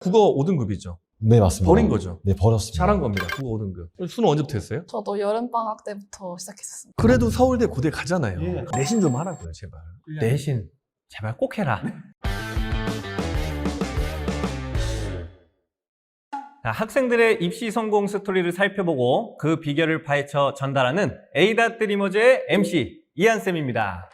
국어 5등급이죠. 네, 맞습니다. 버린 거죠. 네, 버렸습니다. 잘한 겁니다. 국어 5등급. 수능 언제부터 했어요? 저도 여름방학 때부터 시작했었습니다. 그래도 서울대 고대 가잖아요. 예. 내신 좀 하라고요, 제발. 내신 제발 꼭 해라. 자, 학생들의 입시 성공 스토리를 살펴보고 그 비결을 파헤쳐 전달하는 에이다 드리머즈의 MC 이한쌤입니다.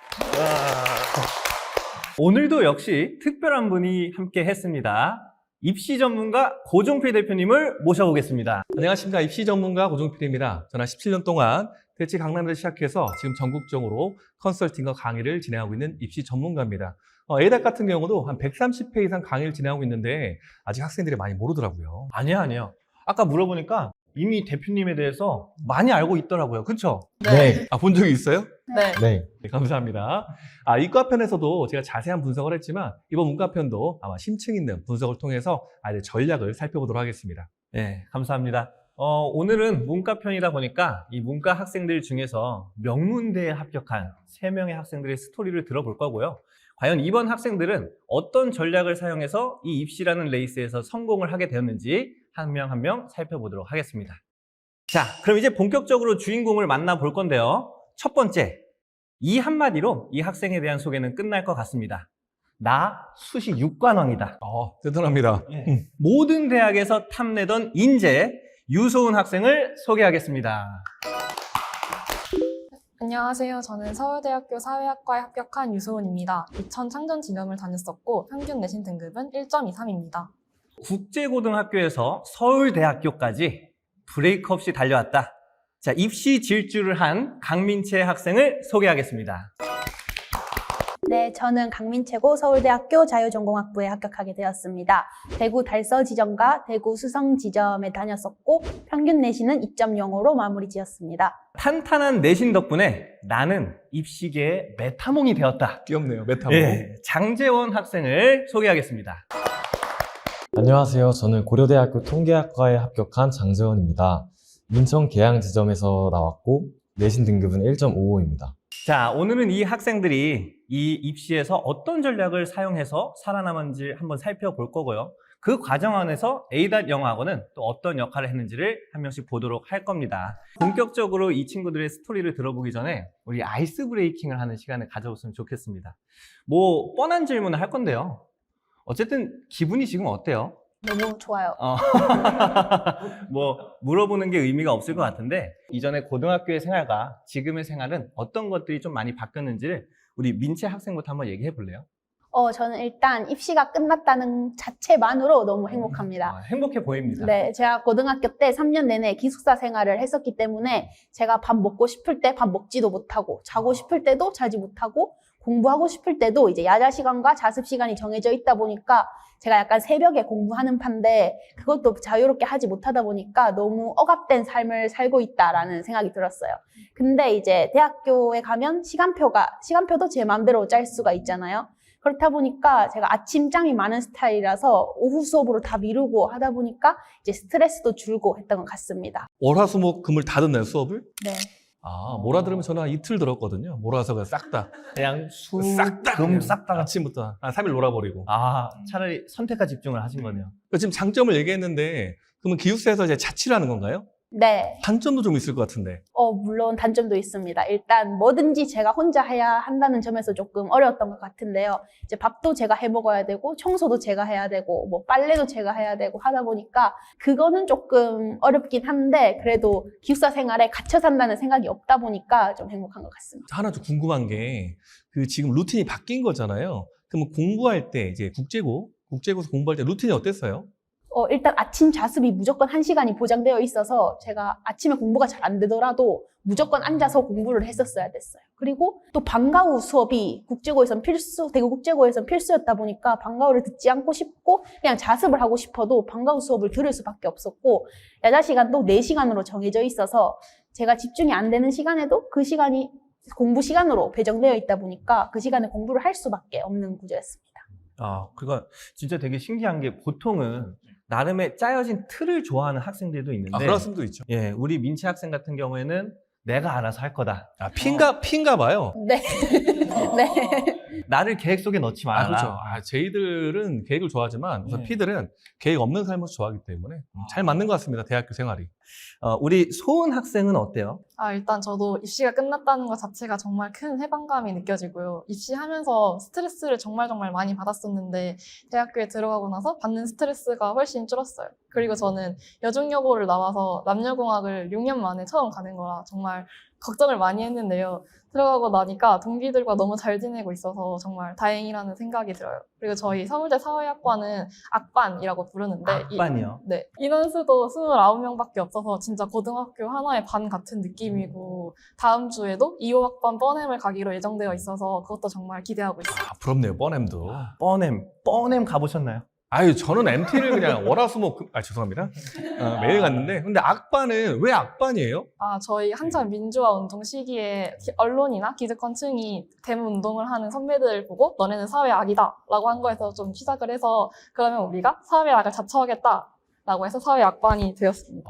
오늘도 역시 특별한 분이 함께 했습니다. 입시 전문가 고종필 대표님을 모셔보겠습니다. 안녕하십니까. 입시 전문가 고종필입니다. 저는 17년 동안 대치 강남에서 시작해서 지금 전국적으로 컨설팅과 강의를 진행하고 있는 입시 전문가입니다. 에이닥 같은 경우도 한 130회 이상 강의를 진행하고 있는데 아직 학생들이 많이 모르더라고요. 아니요. 아까 물어보니까 이미 대표님에 대해서 많이 알고 있더라고요. 그렇죠? 네. 본 적이 있어요? 네. 네. 네, 감사합니다. 이과편에서도 제가 자세한 분석을 했지만 이번 문과편도 아마 심층 있는 분석을 통해서 아이들 전략을 살펴보도록 하겠습니다. 네, 감사합니다. 오늘은 문과편이다 보니까 이 문과 학생들 중에서 명문대에 합격한 3명의 학생들의 스토리를 들어볼 거고요. 과연 이번 학생들은 어떤 전략을 사용해서 이 입시라는 레이스에서 성공을 하게 되었는지 한 명 한 명 살펴보도록 하겠습니다. 자, 그럼 이제 본격적으로 주인공을 만나볼 건데요. 첫 번째, 이 한마디로 이 학생에 대한 소개는 끝날 것 같습니다. 나 수시 6관왕이다. 대단합니다. 모든 대학에서 탐내던 인재 유소은 학생을 소개하겠습니다. 안녕하세요. 저는 서울대학교 사회학과에 합격한 유소은입니다. 2000 창전 지점을 다녔었고 평균 내신 등급은 1.23입니다. 국제고등학교에서 서울대학교까지 브레이크 없이 달려왔다. 자, 입시 질주를 한 강민채 학생을 소개하겠습니다. 네, 저는 강민채고 서울대학교 자유전공학부에 합격하게 되었습니다. 대구 달서 지점과 대구 수성 지점에 다녔었고 평균 내신은 2.05로 마무리 지었습니다. 탄탄한 내신 덕분에 나는 입시계의 메타몽이 되었다. 귀엽네요. 메타몽. 네, 장재원 학생을 소개하겠습니다. 안녕하세요. 저는 고려대학교 통계학과에 합격한 장재원입니다. 인천 계양 지점에서 나왔고 내신 등급은 1.55입니다. 자, 오늘은 이 학생들이 이 입시에서 어떤 전략을 사용해서 살아남은지 한번 살펴볼 거고요. 그 과정 안에서 에이닷 영어학원은 또 어떤 역할을 했는지를 한 명씩 보도록 할 겁니다. 본격적으로 이 친구들의 스토리를 들어보기 전에 우리 아이스 브레이킹을 하는 시간을 가져봤으면 좋겠습니다. 뭐 뻔한 질문을 할 건데요. 어쨌든 기분이 지금 어때요? 너무 좋아요. 뭐 물어보는 게 의미가 없을 것 같은데 이전에 고등학교의 생활과 지금의 생활은 어떤 것들이 좀 많이 바뀌었는지를 우리 민채 학생부터 한번 얘기해 볼래요? 저는 일단 입시가 끝났다는 자체만으로 너무 행복합니다. 행복해 보입니다. 네, 제가 고등학교 때 3년 내내 기숙사 생활을 했었기 때문에 제가 밥 먹고 싶을 때 밥 먹지도 못하고 자고 싶을 때도 자지 못하고 공부하고 싶을 때도 이제 야자 시간과 자습 시간이 정해져 있다 보니까 제가 약간 새벽에 공부하는 판데 그것도 자유롭게 하지 못하다 보니까 너무 억압된 삶을 살고 있다라는 생각이 들었어요. 근데 이제 대학교에 가면 시간표도 제 마음대로 짤 수가 있잖아요. 그렇다 보니까 제가 아침잠이 많은 스타일이라서 오후 수업으로 다 미루고 하다 보니까 이제 스트레스도 줄고 했던 것 같습니다. 월화수목금을 다 듣나요, 수업을? 네. 몰아 들으면 저는 한 이틀 들었거든요. 몰아서 그냥 싹 다. 그냥 싹 다. 싹 다. 아침부터 한 3일 놀아버리고. 차라리 선택과 집중을 하신 거네요. 지금 장점을 얘기했는데 그러면 기숙사에서 이제 자취를 하는 건가요? 네. 단점도 좀 있을 것 같은데. 물론 단점도 있습니다. 일단 뭐든지 제가 혼자 해야 한다는 점에서 조금 어려웠던 것 같은데요. 이제 밥도 제가 해 먹어야 되고 청소도 제가 해야 되고 뭐 빨래도 제가 해야 되고 하다 보니까 그거는 조금 어렵긴 한데 그래도 기숙사 생활에 갇혀 산다는 생각이 없다 보니까 좀 행복한 것 같습니다. 하나 좀 궁금한 게 지금 루틴이 바뀐 거잖아요. 그러면 공부할 때 이제 국제고에서 공부할 때 루틴이 어땠어요? 일단 아침 자습이 무조건 1시간이 보장되어 있어서 제가 아침에 공부가 잘 안 되더라도 무조건 앉아서 공부를 했었어야 됐어요. 그리고 또 방과 후 수업이 대구 국제고에서는 필수였다 보니까 방과 후를 듣지 않고 싶고 그냥 자습을 하고 싶어도 방과 후 수업을 들을 수밖에 없었고 야자 시간도 4시간으로 정해져 있어서 제가 집중이 안 되는 시간에도 그 시간이 공부 시간으로 배정되어 있다 보니까 그 시간에 공부를 할 수밖에 없는 구조였습니다. 그러니까 진짜 되게 신기한 게 보통은 나름의 짜여진 틀을 좋아하는 학생들도 있는데 그런 학생도 있죠. 예, 우리 민채 학생 같은 경우에는 내가 알아서 할 거다. 피인가 봐요. 네. 네. 나를 계획 속에 넣지 말아라. 그렇죠. 저희들은 계획을 좋아하지만 우선 네. P들은 계획 없는 삶을 좋아하기 때문에 잘 맞는 것 같습니다. 대학교 생활이. 우리 소은 학생은 어때요? 일단 저도 입시가 끝났다는 것 자체가 정말 큰 해방감이 느껴지고요. 입시하면서 스트레스를 정말 많이 받았었는데 대학교에 들어가고 나서 받는 스트레스가 훨씬 줄었어요. 그리고 저는 여중여고를 나와서 남녀공학을 6년 만에 처음 가는 거라 정말 걱정을 많이 했는데요. 들어가고 나니까 동기들과 너무 잘 지내고 있어서 정말 다행이라는 생각이 들어요. 그리고 저희 서울대 사회학과는 악반이라고 부르는데 악반이요? 네. 인원수도 29명밖에 없어서 진짜 고등학교 하나의 반 같은 느낌이고 다음 주에도 2호 학번 뻔엠을 가기로 예정되어 있어서 그것도 정말 기대하고 있어요. 부럽네요. 뻔엠도. 뻔엠 가보셨나요? 저는 MT를 그냥 월화수목 죄송합니다. 매일 갔는데 근데 악반은 왜 악반이에요? 저희 한참 민주화 운동 시기에 언론이나 기득권층이 데모 운동을 하는 선배들 보고 너네는 사회악이다 라고 한 거에서 좀 시작을 해서 그러면 우리가 사회악을 자처하겠다 라고 해서 사회악반이 되었습니다.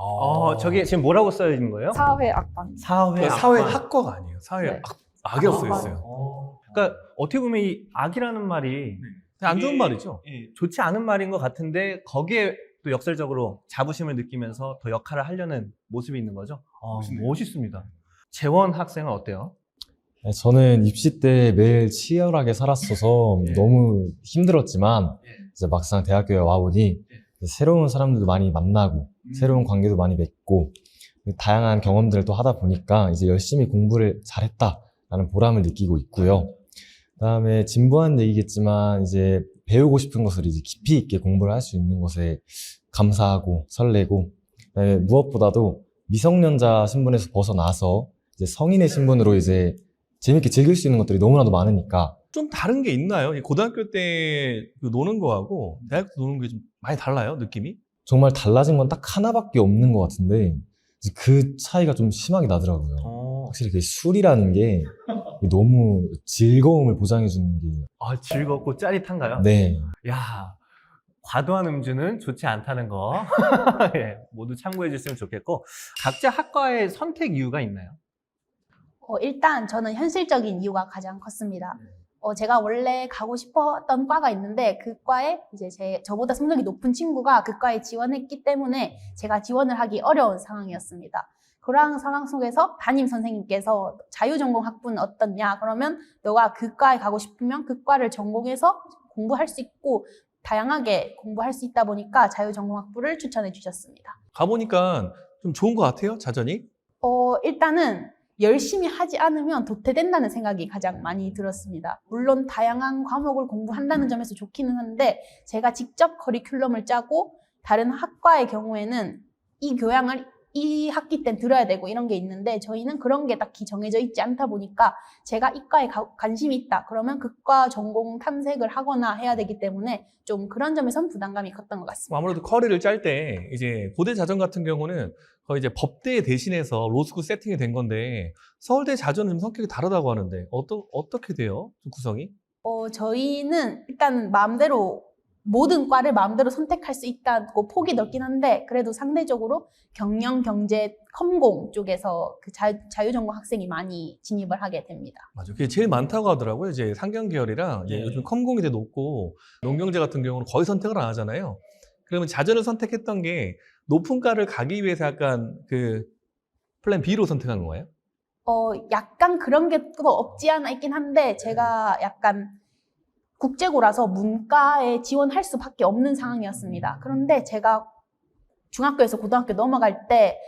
저게 지금 뭐라고 써져 있는 거예요? 사회악반. 사회학과가 아니에요. 사회악. 네. 악이라고 써 있어요. 그러니까 어떻게 보면 이 악이라는 말이 안 좋은 말이죠. 좋지 않은 말인 것 같은데 거기에 또 역설적으로 자부심을 느끼면서 더 역할을 하려는 모습이 있는 거죠. 멋있습니다. 재원 학생은 어때요? 네, 저는 입시 때 매일 치열하게 살았어서 너무 힘들었지만 이제 막상 대학교에 와보니 새로운 사람들도 많이 만나고 새로운 관계도 많이 맺고 다양한 경험들을 또 하다 보니까 이제 열심히 공부를 잘했다라는 보람을 느끼고 있고요. 그다음에 진부한 얘기겠지만 이제 배우고 싶은 것을 이제 깊이 있게 공부를 할 수 있는 것에 감사하고 설레고 그다음에 무엇보다도 미성년자 신분에서 벗어나서 이제 성인의 신분으로 이제 재밌게 즐길 수 있는 것들이 너무나도 많으니까 좀 다른 게 있나요? 이 고등학교 때 노는 거하고 대학 때 노는 게 좀 많이 달라요, 느낌이? 정말 달라진 건 딱 하나밖에 없는 것 같은데 이제 그 차이가 좀 심하게 나더라고요. 확실히 그 술이라는 게 너무 즐거움을 보장해주는 게 즐겁고 짜릿한가요? 네. 야, 과도한 음주는 좋지 않다는 거 예, 모두 참고해 주시면 좋겠고 각자 학과의 선택 이유가 있나요? 일단 저는 현실적인 이유가 가장 컸습니다. 제가 원래 가고 싶었던 과가 있는데 그 과에 이제 저보다 성적이 높은 친구가 그 과에 지원했기 때문에 제가 지원을 하기 어려운 상황이었습니다. 그러한 상황 속에서 담임 선생님께서 자유전공 학부는 어떻냐? 그러면 너가 그 과에 가고 싶으면 그 과를 전공해서 공부할 수 있고 다양하게 공부할 수 있다 보니까 자유전공 학부를 추천해 주셨습니다. 가보니까 좀 좋은 것 같아요, 자전이? 일단은 열심히 하지 않으면 도태된다는 생각이 가장 많이 들었습니다. 물론 다양한 과목을 공부한다는 점에서 좋기는 한데 제가 직접 커리큘럼을 짜고 다른 학과의 경우에는 이 교양을 이 학기 땐 들어야 되고 이런 게 있는데 저희는 그런 게 딱히 정해져 있지 않다 보니까 제가 이과에 관심이 있다 그러면 그과 전공 탐색을 하거나 해야 되기 때문에 좀 그런 점에선 부담감이 컸던 것 같습니다. 아무래도 커리를 짤 때 이제 고대 자전 같은 경우는 거의 이제 법대 대신해서 로스쿨 세팅이 된 건데 서울대 자전은 좀 성격이 다르다고 하는데 어떻게 돼요? 좀 구성이? 저희는 일단 모든 과를 마음대로 선택할 수 있다고 폭이 넓긴 한데 그래도 상대적으로 경영, 경제, 컴공 쪽에서 그 자유전공 학생이 많이 진입을 하게 됩니다. 맞아요. 그게 제일 많다고 하더라고요. 이제 상경 계열이랑 이제 요즘 컴공이 되게 높고 농경제 같은 경우는 거의 선택을 안 하잖아요. 그러면 자전을 선택했던 게 높은 과를 가기 위해서 약간 그 플랜 B로 선택한 건가요? 약간 그런 게 또 없지 않아 있긴 한데 제가 약간 국제고라서 문과에 지원할 수밖에 없는 상황이었습니다. 그런데 제가 중학교에서 고등학교 넘어갈 때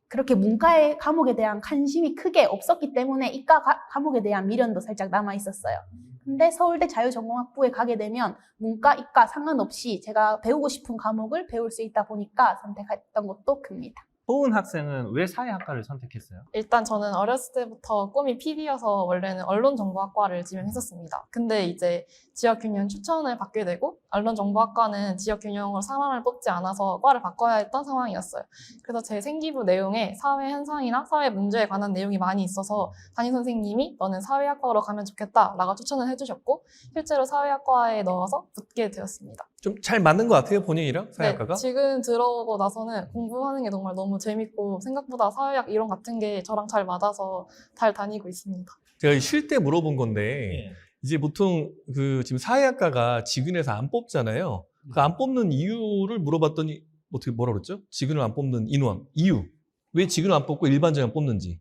그렇게 문과의 과목에 대한 관심이 크게 없었기 때문에 이과 과목에 대한 미련도 살짝 남아 있었어요. 근데 서울대 자유전공학부에 가게 되면 문과, 이과 상관없이 제가 배우고 싶은 과목을 배울 수 있다 보니까 선택했던 것도 큽니다. 소은 학생은 왜 사회학과를 선택했어요? 일단 저는 어렸을 때부터 꿈이 PD여서 원래는 언론정보학과를 지명했었습니다. 근데 이제 지역균형 추천을 받게 되고 언론정보학과는 지역균형으로 사람을 뽑지 않아서 과를 바꿔야 했던 상황이었어요. 그래서 제 생기부 내용에 사회 현상이나 사회 문제에 관한 내용이 많이 있어서 담임 선생님이 너는 사회학과로 가면 좋겠다라고 추천을 해주셨고 실제로 사회학과에 넣어서 붙게 되었습니다. 좀 잘 맞는 것 같아요, 본인이랑 사회학과가? 네, 지금 들어오고 나서는 공부하는 게 정말 너무 재밌고 생각보다 사회학 이론 같은 게 저랑 잘 맞아서 잘 다니고 있습니다. 제가 쉴 때 물어본 건데 이제 보통 그 지금 사회학과가 직윤에서 안 뽑잖아요. 그 안 뽑는 이유를 물어봤더니 어떻게 뭐라 그랬죠? 직윤을 안 뽑는 이유. 왜 직윤을 안 뽑고 일반 전형 뽑는지.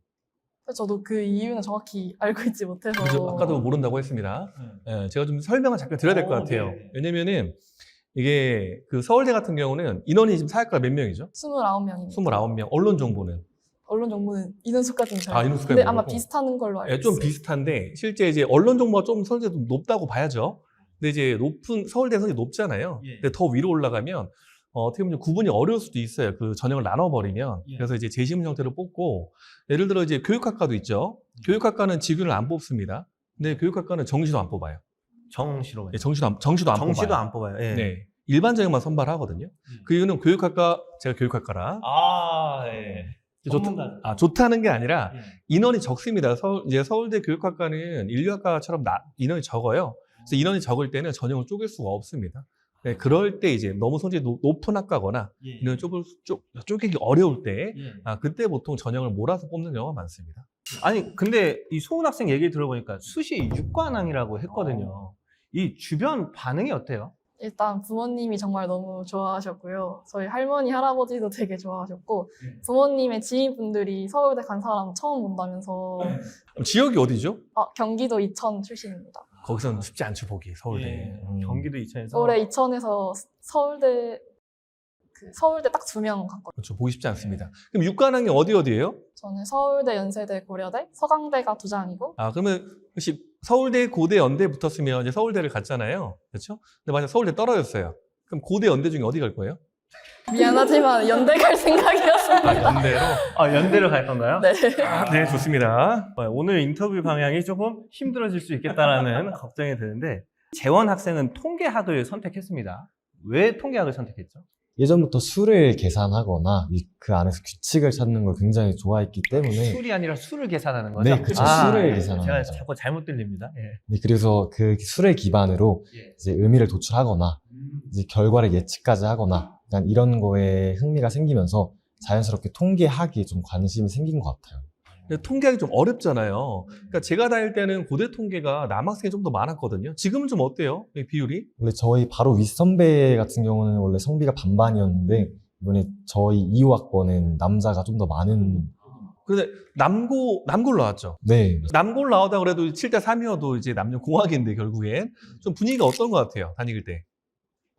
저도 그 이유는 정확히 알고 있지 못해서. 그죠? 아까도 모른다고 했습니다. 예, 제가 좀 설명을 잠깐 드려야 될 것 같아요. 왜냐면은 이게 그 서울대 같은 경우는 인원이 지금 사회학과 몇 명이죠? 29명입니다. 29명. 언론 정보는 언론 정보는 인원수까지는 잘. 인원수까지 근데 아마 모르고. 비슷한 걸로 알고 예, 좀 있어요. 비슷한데 실제 이제 언론 정보가 좀 서울대도 높다고 봐야죠. 근데 이제 서울대 성적이 높잖아요. 근데 더 위로 올라가면 어떻게 보면 구분이 어려울 수도 있어요. 그 전형을 나눠버리면. 그래서 이제 재심 형태로 뽑고, 예를 들어 이제 교육학과도 있죠. 교육학과는 직윤을 안 뽑습니다. 근데 교육학과는 정시도 안 뽑아요. 정시로. 예, 정시도 안 정시도 뽑아요. 안 뽑아요. 예. 네. 일반 전형만 선발하거든요. 그 이유는 교육학과, 제가 교육학과라. 예. 좋다는 게 아니라 인원이 적습니다. 이제 서울대 교육학과는 인류학과처럼 인원이 적어요. 그래서 인원이 적을 때는 전형을 쪼갤 수가 없습니다. 네, 그럴 때 이제 너무 성적이 높은 학과거나 인원이 쪼개기 어려울 때 그때 보통 전형을 몰아서 뽑는 경우가 많습니다. 아니, 근데 이 소은 학생 얘기를 들어보니까 수시 육관왕이라고 했거든요. 이 주변 반응이 어때요? 일단 부모님이 정말 너무 좋아하셨고요. 저희 할머니, 할아버지도 되게 좋아하셨고 부모님의 지인분들이 서울대 간 사람 처음 본다면서 그럼 지역이 어디죠? 경기도 이천 출신입니다. 거기서는 쉽지 않죠, 보기, 서울대. 예. 경기도 이천에서. 올해 이천에서 서울대 딱 2명 갔거든요. 그렇죠, 보기 쉽지 않습니다. 그럼 육관왕이 어디예요? 저는 서울대, 연세대, 고려대, 서강대가 2장이고 그러면 혹시 서울대, 고대, 연대 붙었으면 이제 서울대를 갔잖아요. 그렇죠? 근데 만약 서울대 떨어졌어요. 그럼 고대, 연대 중에 어디 갈 거예요? 미안하지만 연대 갈 생각이었습니다. 연대로? 연대로 갈 건가요? 네. 네, 좋습니다. 오늘 인터뷰 방향이 조금 힘들어질 수 있겠다라는 걱정이 드는데, 재원 학생은 통계학을 선택했습니다. 왜 통계학을 선택했죠? 예전부터 수를 계산하거나 그 안에서 규칙을 찾는 걸 굉장히 좋아했기 때문에 술이 아니라 수를 계산하는 거죠? 네, 그쵸. 수를 계산하는 제가 거죠. 자꾸 잘못 들립니다. 예. 네, 그래서 그 수를 기반으로 이제 의미를 도출하거나 이제 결과를 예측까지 하거나 약간 이런 거에 흥미가 생기면서 자연스럽게 통계학에 좀 관심이 생긴 것 같아요. 근데 통계학이 좀 어렵잖아요. 그러니까 제가 다닐 때는 고대 통계가 남학생이 좀 더 많았거든요. 지금은 좀 어때요? 이 비율이? 원래 저희 바로 윗선배 같은 경우는 원래 성비가 반반이었는데 이번에 저희 2호학번은 남자가 좀 더 많은. 근데 남고로 나왔죠. 네, 남고로 나오다 그래도 7대 3이어도 이제 남녀 공학인데 결국엔 좀 분위기가 어떤 것 같아요? 다닐 때.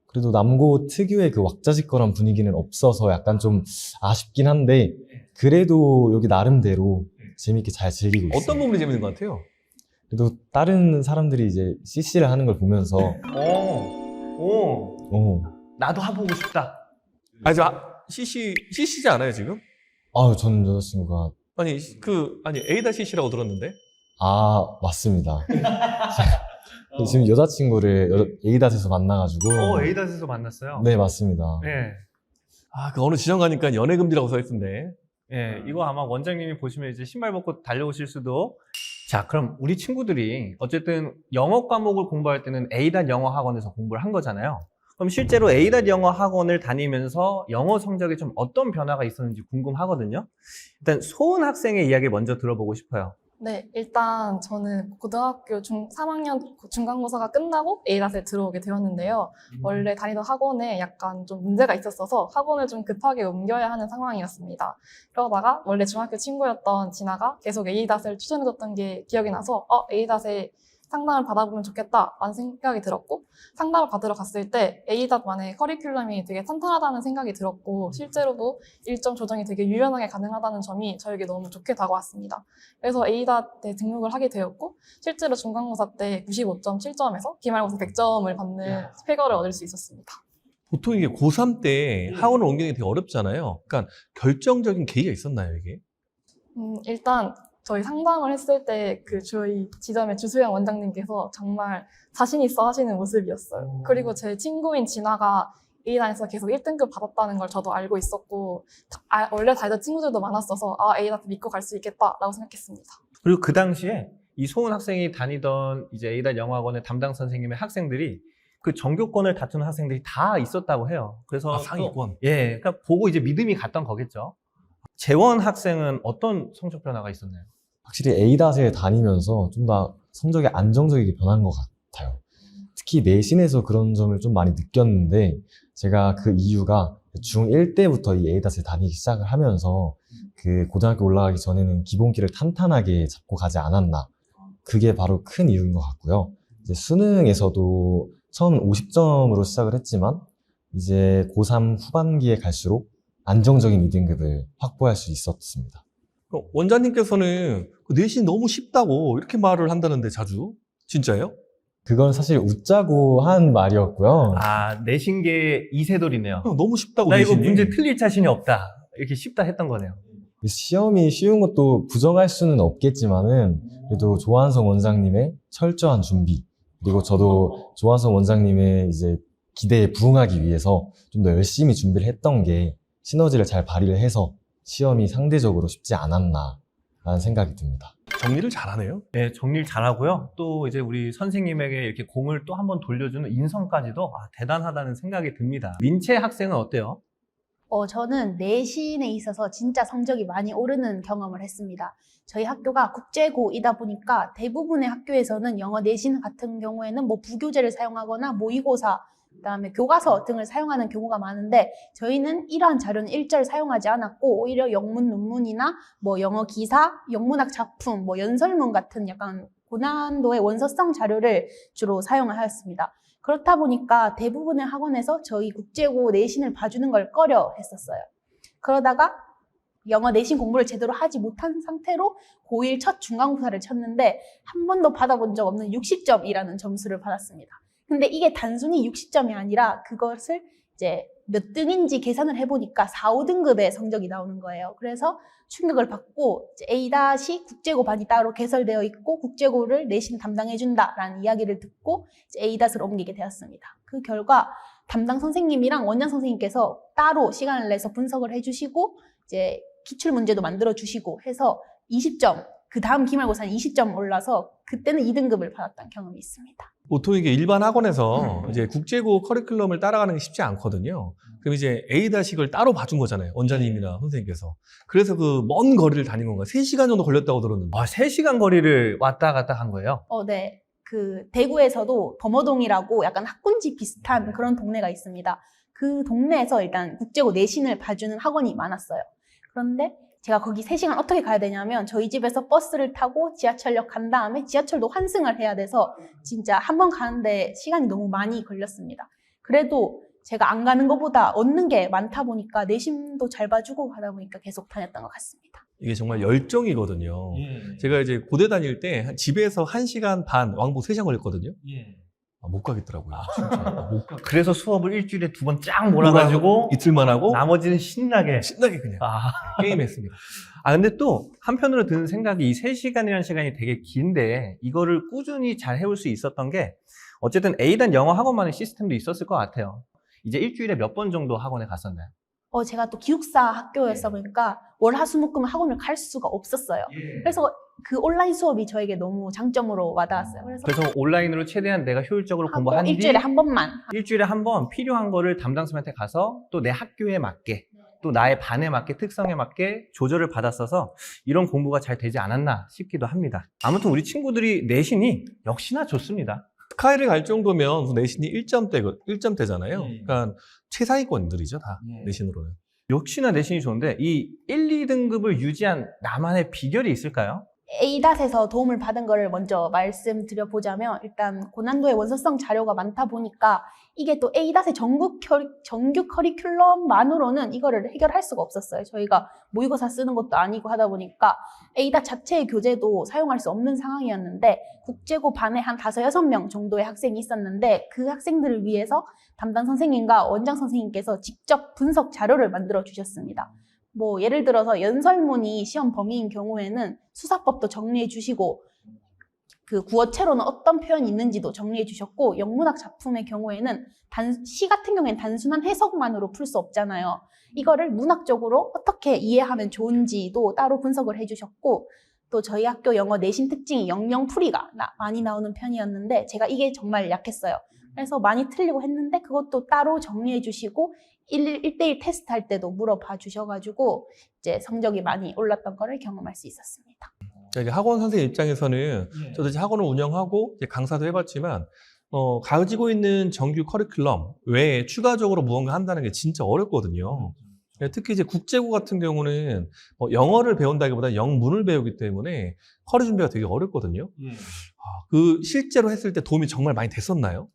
그래도 남고 특유의 그 왁자지껄한 분위기는 없어서 약간 좀 아쉽긴 한데 그래도 여기 나름대로 재밌게 잘 즐기고 있어요. 어떤 부분이 재밌는 것 같아요? 그래도 다른 사람들이 이제 CC를 하는 걸 보면서 나도 해보고 싶다. CC지 않아요, 지금? 저는 여자친구가 A-CC라고 들었는데? 맞습니다. 지금 여자친구를 A닷에서 만나가지고 에이닷에서 만났어요? 네, 맞습니다. 예. 그 어느 지점 가니까 연애금지라고 써있던데. 예, 이거 아마 원장님이 보시면 이제 신발 벗고 달려오실 수도. 자, 그럼 우리 친구들이 어쨌든 영어 과목을 공부할 때는 A닷 영어 학원에서 공부를 한 거잖아요. 그럼 실제로 A닷 영어 학원을 다니면서 영어 성적에 좀 어떤 변화가 있었는지 궁금하거든요. 일단 소은 학생의 이야기를 먼저 들어보고 싶어요. 네, 일단 저는 고등학교 3학년 중간고사가 끝나고 A닷에 들어오게 되었는데요. 원래 다니던 학원에 약간 좀 문제가 있었어서 학원을 좀 급하게 옮겨야 하는 상황이었습니다. 그러다가 원래 중학교 친구였던 진아가 계속 A닷을 추천해줬던 게 기억이 나서 A닷에 상담을 받아보면 좋겠다라는 생각이 들었고, 상담을 받으러 갔을 때 A닷만의 커리큘럼이 되게 탄탄하다는 생각이 들었고, 실제로도 일정 조정이 되게 유연하게 가능하다는 점이 저에게 너무 좋게 다가왔습니다. 그래서 A닷에 등록을 하게 되었고, 실제로 중간고사 때 95.7점에서 기말고사 100점을 받는 스펙어를 얻을 수 있었습니다. 보통 이게 고3 때 학원을 옮기는 게 되게 어렵잖아요. 그러니까 결정적인 계기가 있었나요, 이게? 일단 저희 상담을 했을 때 저희 지점의 주수영 원장님께서 정말 자신 있어 하시는 모습이었어요. 그리고 제 친구인 진아가 A닷에서 계속 1등급 받았다는 걸 저도 알고 있었고, 원래 다니던 친구들도 많았어서 A닷 믿고 갈 수 있겠다라고 생각했습니다. 그리고 그 당시에 이 소은 학생이 다니던 이제 A닷 영어학원의 담당 선생님의 학생들이 그 전교권을 다투는 학생들이 다 있었다고 해요. 그래서 상위권. 그러니까 보고 이제 믿음이 갔던 거겠죠. 재원 학생은 어떤 성적 변화가 있었나요? 확실히 A닷에 다니면서 좀 더 성적이 안정적이게 변한 것 같아요. 특히 내신에서 그런 점을 좀 많이 느꼈는데 제가 그 이유가 중1 때부터 이 A닷을 다니기 시작을 하면서 그 고등학교 올라가기 전에는 기본기를 탄탄하게 잡고 가지 않았나. 그게 바로 큰 이유인 것 같고요. 이제 수능에서도 처음은 50점으로 시작을 했지만 이제 고3 후반기에 갈수록 안정적인 2등급을 확보할 수 있었습니다. 원장님께서는 그 내신 너무 쉽다고 이렇게 말을 한다는데 자주? 진짜예요? 그건 사실 웃자고 한 말이었고요. 아, 내신계 이세돌이네요. 너무 쉽다고 나 이거 내신이. 문제 틀릴 자신이 없다. 이렇게 쉽다 했던 거네요. 시험이 쉬운 것도 부정할 수는 없겠지만은 그래도 조한성 원장님의 철저한 준비 그리고 저도 조한성 원장님의 이제 기대에 부응하기 위해서 좀 더 열심히 준비를 했던 게 시너지를 잘 발휘를 해서 시험이 상대적으로 쉽지 않았나라는 생각이 듭니다. 정리를 잘하네요. 네, 정리를 잘하고요. 또 이제 우리 선생님에게 이렇게 공을 또 한번 돌려주는 인성까지도 대단하다는 생각이 듭니다. 민채 학생은 어때요? 저는 내신에 있어서 진짜 성적이 많이 오르는 경험을 했습니다. 저희 학교가 국제고이다 보니까 대부분의 학교에서는 영어 내신 같은 경우에는 뭐 부교재를 사용하거나 모의고사, 그다음에 교과서 등을 사용하는 경우가 많은데 저희는 이러한 자료는 일절 사용하지 않았고 오히려 영문 논문이나 뭐 영어 기사, 영문학 작품, 뭐 연설문 같은 약간 고난도의 원서성 자료를 주로 사용을 하였습니다. 그렇다 보니까 대부분의 학원에서 저희 국제고 내신을 봐주는 걸 꺼려 했었어요. 그러다가 영어 내신 공부를 제대로 하지 못한 상태로 고1 첫 중간고사를 쳤는데 한 번도 받아본 적 없는 60점이라는 점수를 받았습니다. 근데 이게 단순히 60점이 아니라 그것을 이제 몇 등인지 계산을 해보니까 4, 5등급의 성적이 나오는 거예요. 그래서 충격을 받고 A- 국제고 반이 따로 개설되어 있고 국제고를 내신 담당해준다라는 이야기를 듣고 A-을 옮기게 되었습니다. 그 결과 담당 선생님이랑 원장 선생님께서 따로 시간을 내서 분석을 해주시고 이제 기출 문제도 만들어 주시고 해서 20점, 그 다음 기말고사는 20점 올라서 그때는 2등급을 받았던 경험이 있습니다. 보통 이게 일반 학원에서 이제 국제고 커리큘럼을 따라가는 게 쉽지 않거든요. 그럼 이제 A다식을 따로 봐준 거잖아요. 원장님이나 선생님께서. 그래서 그 먼 거리를 다닌 건가요? 3시간 정도 걸렸다고 들었는데. 3시간 거리를 왔다 갔다 한 거예요? 네. 그 대구에서도 범어동이라고 약간 학군지 비슷한 그런 동네가 있습니다. 그 동네에서 일단 국제고 내신을 봐주는 학원이 많았어요. 그런데 제가 거기 3시간 어떻게 가야 되냐면 저희 집에서 버스를 타고 지하철역 간 다음에 지하철도 환승을 해야 돼서 진짜 한 번 가는데 시간이 너무 많이 걸렸습니다. 그래도 제가 안 가는 것보다 얻는 게 많다 보니까 내신도 잘 봐주고 하다 보니까 계속 다녔던 것 같습니다. 이게 정말 열정이거든요. 제가 이제 고대 다닐 때 집에서 1시간 반, 왕복 3시간 걸렸거든요. 못 가겠더라고요. 진짜. 못 가. 그래서 수업을 일주일에 2번 쫙 몰아가지고 이틀만 하고 나머지는 신나게 그냥 아, 게임했습니다. 근데 또 한편으로 드는 생각이 이 3시간이라는 시간이 되게 긴데 이거를 꾸준히 잘 해올 수 있었던 게 어쨌든 A단 영어 학원만의 시스템도 있었을 것 같아요. 이제 일주일에 몇 번 정도 학원에 갔었나요? 제가 또 기숙사 학교였다 보니까 월, 화, 수, 목, 금 학원을 갈 수가 없었어요. 그래서 그 온라인 수업이 저에게 너무 장점으로 와닿았어요. 그래서 온라인으로 최대한 내가 효율적으로 하고 공부한 뒤 일주일에 한 번만. 일주일에 한 번 필요한 거를 담당 선생님한테 가서 또 내 학교에 맞게 또 나의 반에 맞게 특성에 맞게 조절을 받았어서 이런 공부가 잘 되지 않았나 싶기도 합니다. 아무튼 우리 친구들이 내신이 역시나 좋습니다. 스카이를 갈 정도면 내신이 1점대잖아요. 그러니까 최상위권들이죠, 다. 내신으로는. 역시나 내신이 좋은데 이 1, 2등급을 유지한 나만의 비결이 있을까요? A-에서 도움을 받은 거를 먼저 말씀드려보자면 일단 고난도의 원서성 자료가 많다 보니까 이게 또 A-의 정규 커리큘럼만으로는 이거를 해결할 수가 없었어요. 저희가 모의고사 쓰는 것도 아니고 하다 보니까 A- 자체의 교재도 사용할 수 없는 상황이었는데 국제고 반에 한 5, 6명 정도의 학생이 있었는데 그 학생들을 위해서 담당 선생님과 원장 선생님께서 직접 분석 자료를 만들어 주셨습니다. 뭐 예를 들어서 연설문이 시험 범위인 경우에는 수사법도 정리해 주시고 그 구어체로는 어떤 표현이 있는지도 정리해 주셨고 영문학 작품의 경우에는 시 같은 경우에는 단순한 해석만으로 풀 수 없잖아요. 이거를 문학적으로 어떻게 이해하면 좋은지도 따로 분석을 해주셨고 또 저희 학교 영어 내신 특징이 영영풀이가 많이 나오는 편이었는데 제가 이게 정말 약했어요. 그래서 많이 틀리고 했는데 그것도 따로 정리해 주시고 1대1 테스트 할 때도 물어봐 주셔가지고 이제 성적이 많이 올랐던 거를 경험할 수 있었습니다. 자, 이제 학원 선생님 입장에서는 저도 이제 학원을 운영하고 이제 강사도 해봤지만 가지고 있는 정규 커리큘럼 외에 추가적으로 무언가 한다는 게 진짜 어렵거든요. 특히 이제 국제고 같은 경우는 영어를 배운다기보다 영문을 배우기 때문에 커리 준비가 되게 어렵거든요. 그 실제로 했을 때 도움이 정말 많이 됐었나요?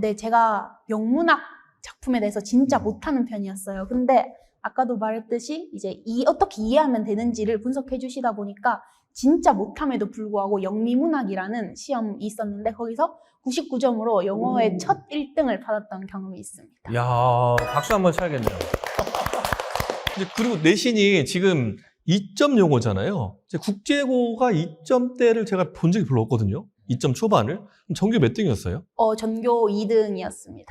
네, 제가 영문학 작품에 대해서 진짜 못하는 편이었어요. 근데 아까도 말했듯이 이제 어떻게 이해하면 되는지를 분석해 주시다 보니까 진짜 못함에도 불구하고 영미문학이라는 시험이 있었는데 거기서 99점으로 영어의 첫 1등을 받았던 경험이 있습니다. 야, 박수 한번 쳐야겠네요. 그리고 내신이 지금 2점 용어잖아요. 국제고가 2점대를 제가 본 적이 별로 없거든요. 2점 초반을. 그럼 전교 몇 등이었어요? 전교 2등이었습니다.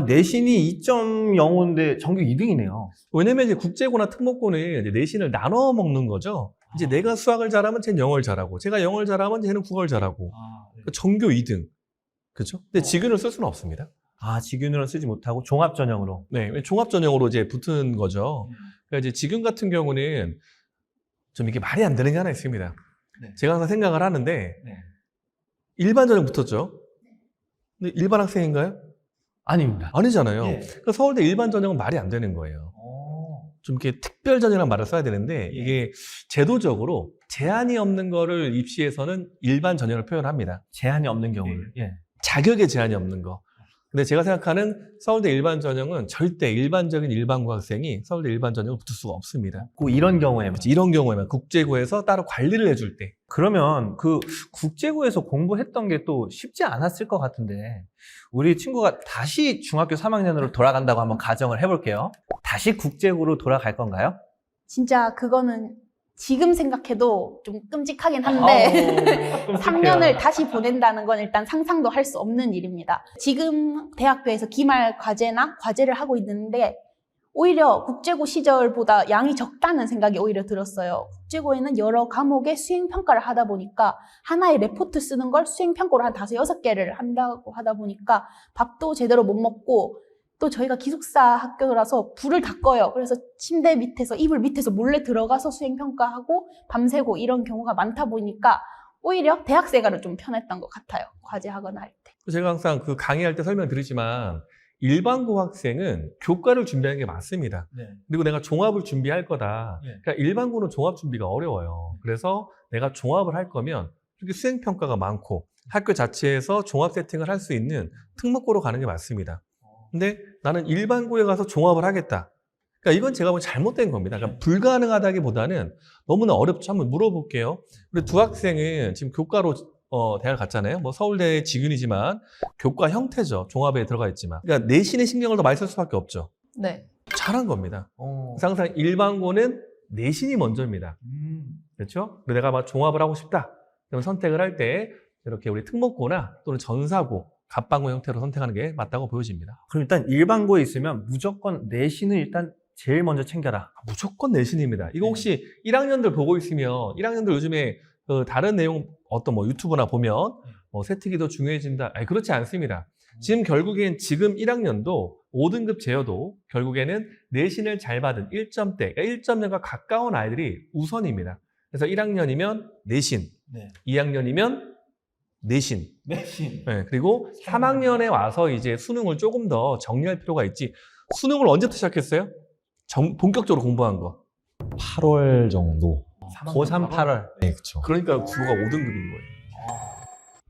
내신이 2.05인데 전교 2등이네요. 왜냐면 이제 국제고나 특목고는 이제 내신을 나눠 먹는 거죠. 이제 내가 수학을 잘하면 쟤는 영어를 잘하고, 제가 영어를 잘하면 쟤는 국어를 잘하고. 그러니까 전교 2등. 그렇죠? 근데 직윤을 쓸 수는 없습니다. 직윤으로 쓰지 못하고 종합 전형으로. 네, 종합 전형으로 이제 붙은 거죠. 그러니까 이제 직윤 같은 경우는 좀 이게 말이 안 되는 게 하나 있습니다. 네. 제가 항상 생각을 하는데 네. 일반 전형 붙었죠. 근데 일반 학생인가요? 아닙니다. 아니잖아요. 예. 그러니까 서울대 일반 전형은 말이 안 되는 거예요. 좀 이렇게 특별 전형이라는 말을 써야 되는데 이게 제도적으로 제한이 없는 거를 입시에서는 일반 전형을 표현합니다. 제한이 없는 경우를. 예. 자격에 제한이 없는 거. 근데 제가 생각하는 서울대 일반 전형은 절대 일반적인 일반고 학생이 서울대 일반 전형을 붙을 수가 없습니다. 꼭 이런 경우에만. 이런 경우에만 국제고에서 따로 관리를 해줄 때. 그러면 그 국제고에서 공부했던 게 또 쉽지 않았을 것 같은데 우리 친구가 다시 중학교 3학년으로 돌아간다고 한번 가정을 해볼게요. 다시 국제고로 돌아갈 건가요? 진짜 그거는 지금 생각해도 좀 끔찍하긴 한데 3년을 다시 보낸다는 건 일단 상상도 할 수 없는 일입니다. 지금 대학교에서 기말 과제나 과제를 하고 있는데 오히려 국제고 시절보다 양이 적다는 생각이 오히려 들었어요. 국제고에는 여러 과목의 수행평가를 하다 보니까 하나의 레포트 쓰는 걸 수행평가로 한 5, 6개를 한다고 하다 보니까 밥도 제대로 못 먹고 또 저희가 기숙사 학교라서 불을 다 꺼요. 그래서 침대 밑에서, 이불 밑에서 몰래 들어가서 수행평가하고 밤새고 이런 경우가 많다 보니까 오히려 대학생활은 좀 편했던 것 같아요. 과제하거나 할 때. 제가 항상 그 강의할 때 설명드리지만 일반고 학생은 교과를 준비하는 게 맞습니다. 네. 그리고 내가 종합을 준비할 거다. 네. 그러니까 일반고는 종합 준비가 어려워요. 그래서 내가 종합을 할 거면 이렇게 수행평가가 많고 학교 자체에서 종합 세팅을 할 수 있는 특목고로 가는 게 맞습니다. 근데 나는 일반고에 가서 종합을 하겠다. 그러니까 이건 제가 보기엔 잘못된 겁니다. 그러니까 불가능하다기보다는 너무나 어렵죠. 한번 물어볼게요. 우리 두 학생은 지금 교과로 대학을 갔잖아요. 뭐 서울대 직윤이지만 교과 형태죠. 종합에 들어가 있지만. 그러니까 내신의 신경을 더 많이 쓸 수밖에 없죠. 네. 잘한 겁니다. 그래서 항상 일반고는 내신이 먼저입니다. 그렇죠? 그리고 내가 막 종합을 하고 싶다. 그럼 선택을 할 때 이렇게 우리 특목고나 또는 전사고, 갑방고 형태로 선택하는 게 맞다고 보여집니다. 그럼 일단 일반고에 있으면 무조건 내신을 일단 제일 먼저 챙겨라. 무조건 내신입니다. 이거 혹시 1학년들 보고 있으면 1학년들 요즘에 그 다른 내용 어떤 뭐 유튜브나 보면 뭐 세특이 더 중요해진다. 아니, 그렇지 않습니다. 지금 결국엔 지금 1학년도 5등급 제어도 결국에는 내신을 잘 받은 1점대, 그러니까 1.0과 가까운 아이들이 우선입니다. 그래서 1학년이면 내신, 네. 2학년이면 내신. 내신. 네, 그리고 3학년에 와서 이제 수능을 조금 더 정리할 필요가 있지. 수능을 언제부터 시작했어요? 본격적으로 공부한 거. 8월 정도. 고3 8월. 네, 그쵸. 그러니까 국어가 5등급인 거예요.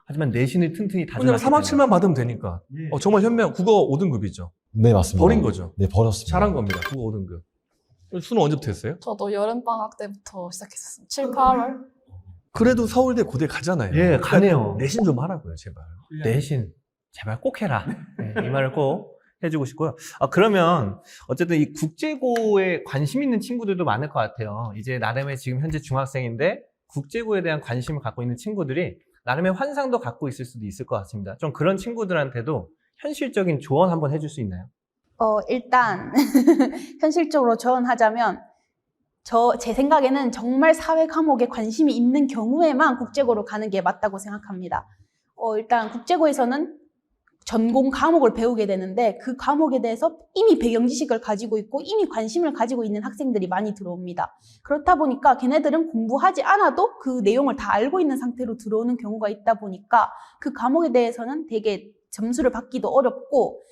하지만 내신을 튼튼히 왜냐면 다져놨기 3학 7만 받으면 되니까. 때문에. 정말 현명, 국어 5등급이죠. 네, 맞습니다. 버린 거죠. 네, 버렸습니다. 잘한 겁니다. 국어 5등급. 수능 언제부터 했어요? 저도 여름방학 때부터 시작했었어요. 7, 8월. 그래도 서울대 고대 가잖아요. 예, 가네요. 내신 좀 하라고요, 제발. 내신 제발 꼭 해라. 네, 이 말을 꼭 해주고 싶고요. 그러면 어쨌든 이 국제고에 관심 있는 친구들도 많을 것 같아요. 이제 나름의 지금 현재 중학생인데 국제고에 대한 관심을 갖고 있는 친구들이 나름의 환상도 갖고 있을 수도 있을 것 같습니다. 좀 그런 친구들한테도 현실적인 조언 한번 해줄 수 있나요? 일단 현실적으로 조언하자면 제 생각에는 정말 사회 과목에 관심이 있는 경우에만 국제고로 가는 게 맞다고 생각합니다. 일단 국제고에서는 전공 과목을 배우게 되는데 그 과목에 대해서 이미 배경 지식을 가지고 있고 이미 관심을 가지고 있는 학생들이 많이 들어옵니다. 그렇다 보니까 걔네들은 공부하지 않아도 그 내용을 다 알고 있는 상태로 들어오는 경우가 있다 보니까 그 과목에 대해서는 되게 점수를 받기도 어렵고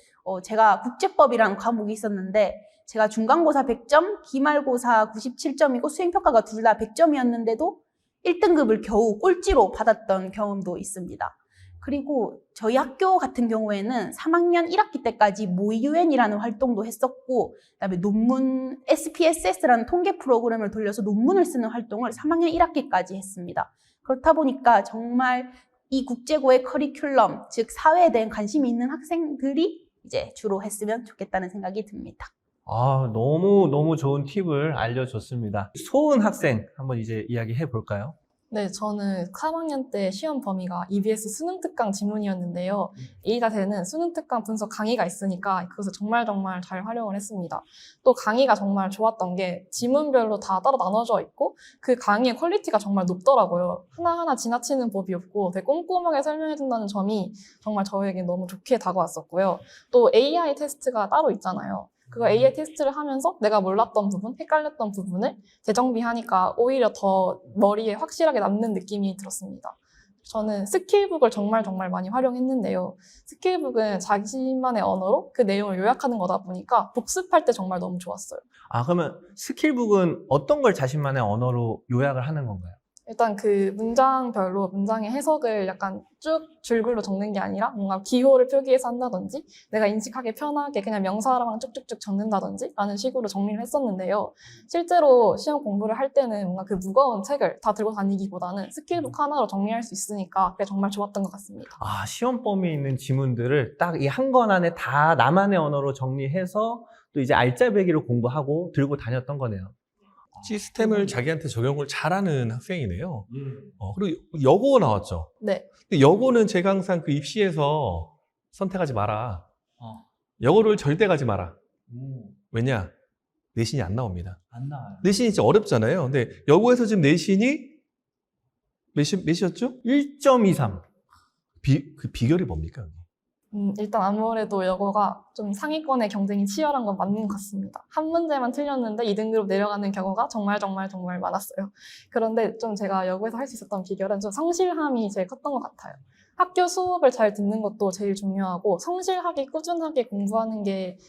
제가 국제법이라는 과목이 있었는데 제가 중간고사 100점, 기말고사 97점이고 수행평가가 둘 다 100점이었는데도 1등급을 겨우 꼴찌로 받았던 경험도 있습니다. 그리고 저희 학교 같은 경우에는 3학년 1학기 때까지 모의유엔이라는 활동도 했었고 그다음에 논문 SPSS라는 통계 프로그램을 돌려서 논문을 쓰는 활동을 3학년 1학기까지 했습니다. 그렇다 보니까 정말 이 국제고의 커리큘럼, 즉 사회에 대한 관심이 있는 학생들이 이제 주로 했으면 좋겠다는 생각이 듭니다. 아, 너무 좋은 팁을 알려줬습니다. 소은 학생 한번 이제 이야기해 볼까요? 네, 저는 3학년 때 시험 범위가 EBS 수능 특강 지문이었는데요. A자세는 수능 특강 분석 강의가 있으니까 그것을 정말 잘 활용을 했습니다. 또 강의가 정말 좋았던 게 지문별로 다 따로 나눠져 있고 그 강의의 퀄리티가 정말 높더라고요. 하나하나 지나치는 법이 없고 되게 꼼꼼하게 설명해준다는 점이 정말 저에게 너무 좋게 다가왔었고요. 또 AI 테스트가 따로 있잖아요. 그거 AI 테스트를 하면서 내가 몰랐던 부분, 헷갈렸던 부분을 재정비하니까 오히려 더 머리에 확실하게 남는 느낌이 들었습니다. 저는 스킬북을 정말 많이 활용했는데요. 스킬북은 자신만의 언어로 그 내용을 요약하는 거다 보니까 복습할 때 정말 너무 좋았어요. 아, 그러면 스킬북은 어떤 걸 자신만의 언어로 요약을 하는 건가요? 일단 그 문장별로 문장의 해석을 약간 쭉 줄글로 적는 게 아니라 뭔가 기호를 표기해서 한다든지 내가 인식하기 편하게 그냥 명사랑 쭉쭉쭉 적는다든지 라는 식으로 정리를 했었는데요. 실제로 시험 공부를 할 때는 뭔가 그 무거운 책을 다 들고 다니기보다는 스킬북 하나로 정리할 수 있으니까 그게 정말 좋았던 것 같습니다. 아, 시험 범위에 있는 지문들을 딱 이 한 권 안에 다 나만의 언어로 정리해서 또 이제 알짜배기로 공부하고 들고 다녔던 거네요. 시스템을 자기한테 적용을 잘하는 학생이네요. 그리고 여고 나왔죠. 네. 근데 여고는 제가 항상 그 입시에서 선택하지 마라. 여고를 절대 가지 마라. 왜냐? 내신이 안 나옵니다. 안 나와요. 내신이 진짜 어렵잖아요. 근데 여고에서 지금 내신이 몇이었죠? 1.23. 그 비결이 뭡니까? 일단 아무래도 여고가 좀 상위권의 경쟁이 치열한 건 맞는 것 같습니다. 한 문제만 틀렸는데 2등급으로 내려가는 경우가 정말 많았어요. 그런데 좀 제가 여고에서 할 수 있었던 비결은 좀 성실함이 제일 컸던 것 같아요. 학교 수업을 잘 듣는 것도 제일 중요하고 성실하게 꾸준하게 공부하는 게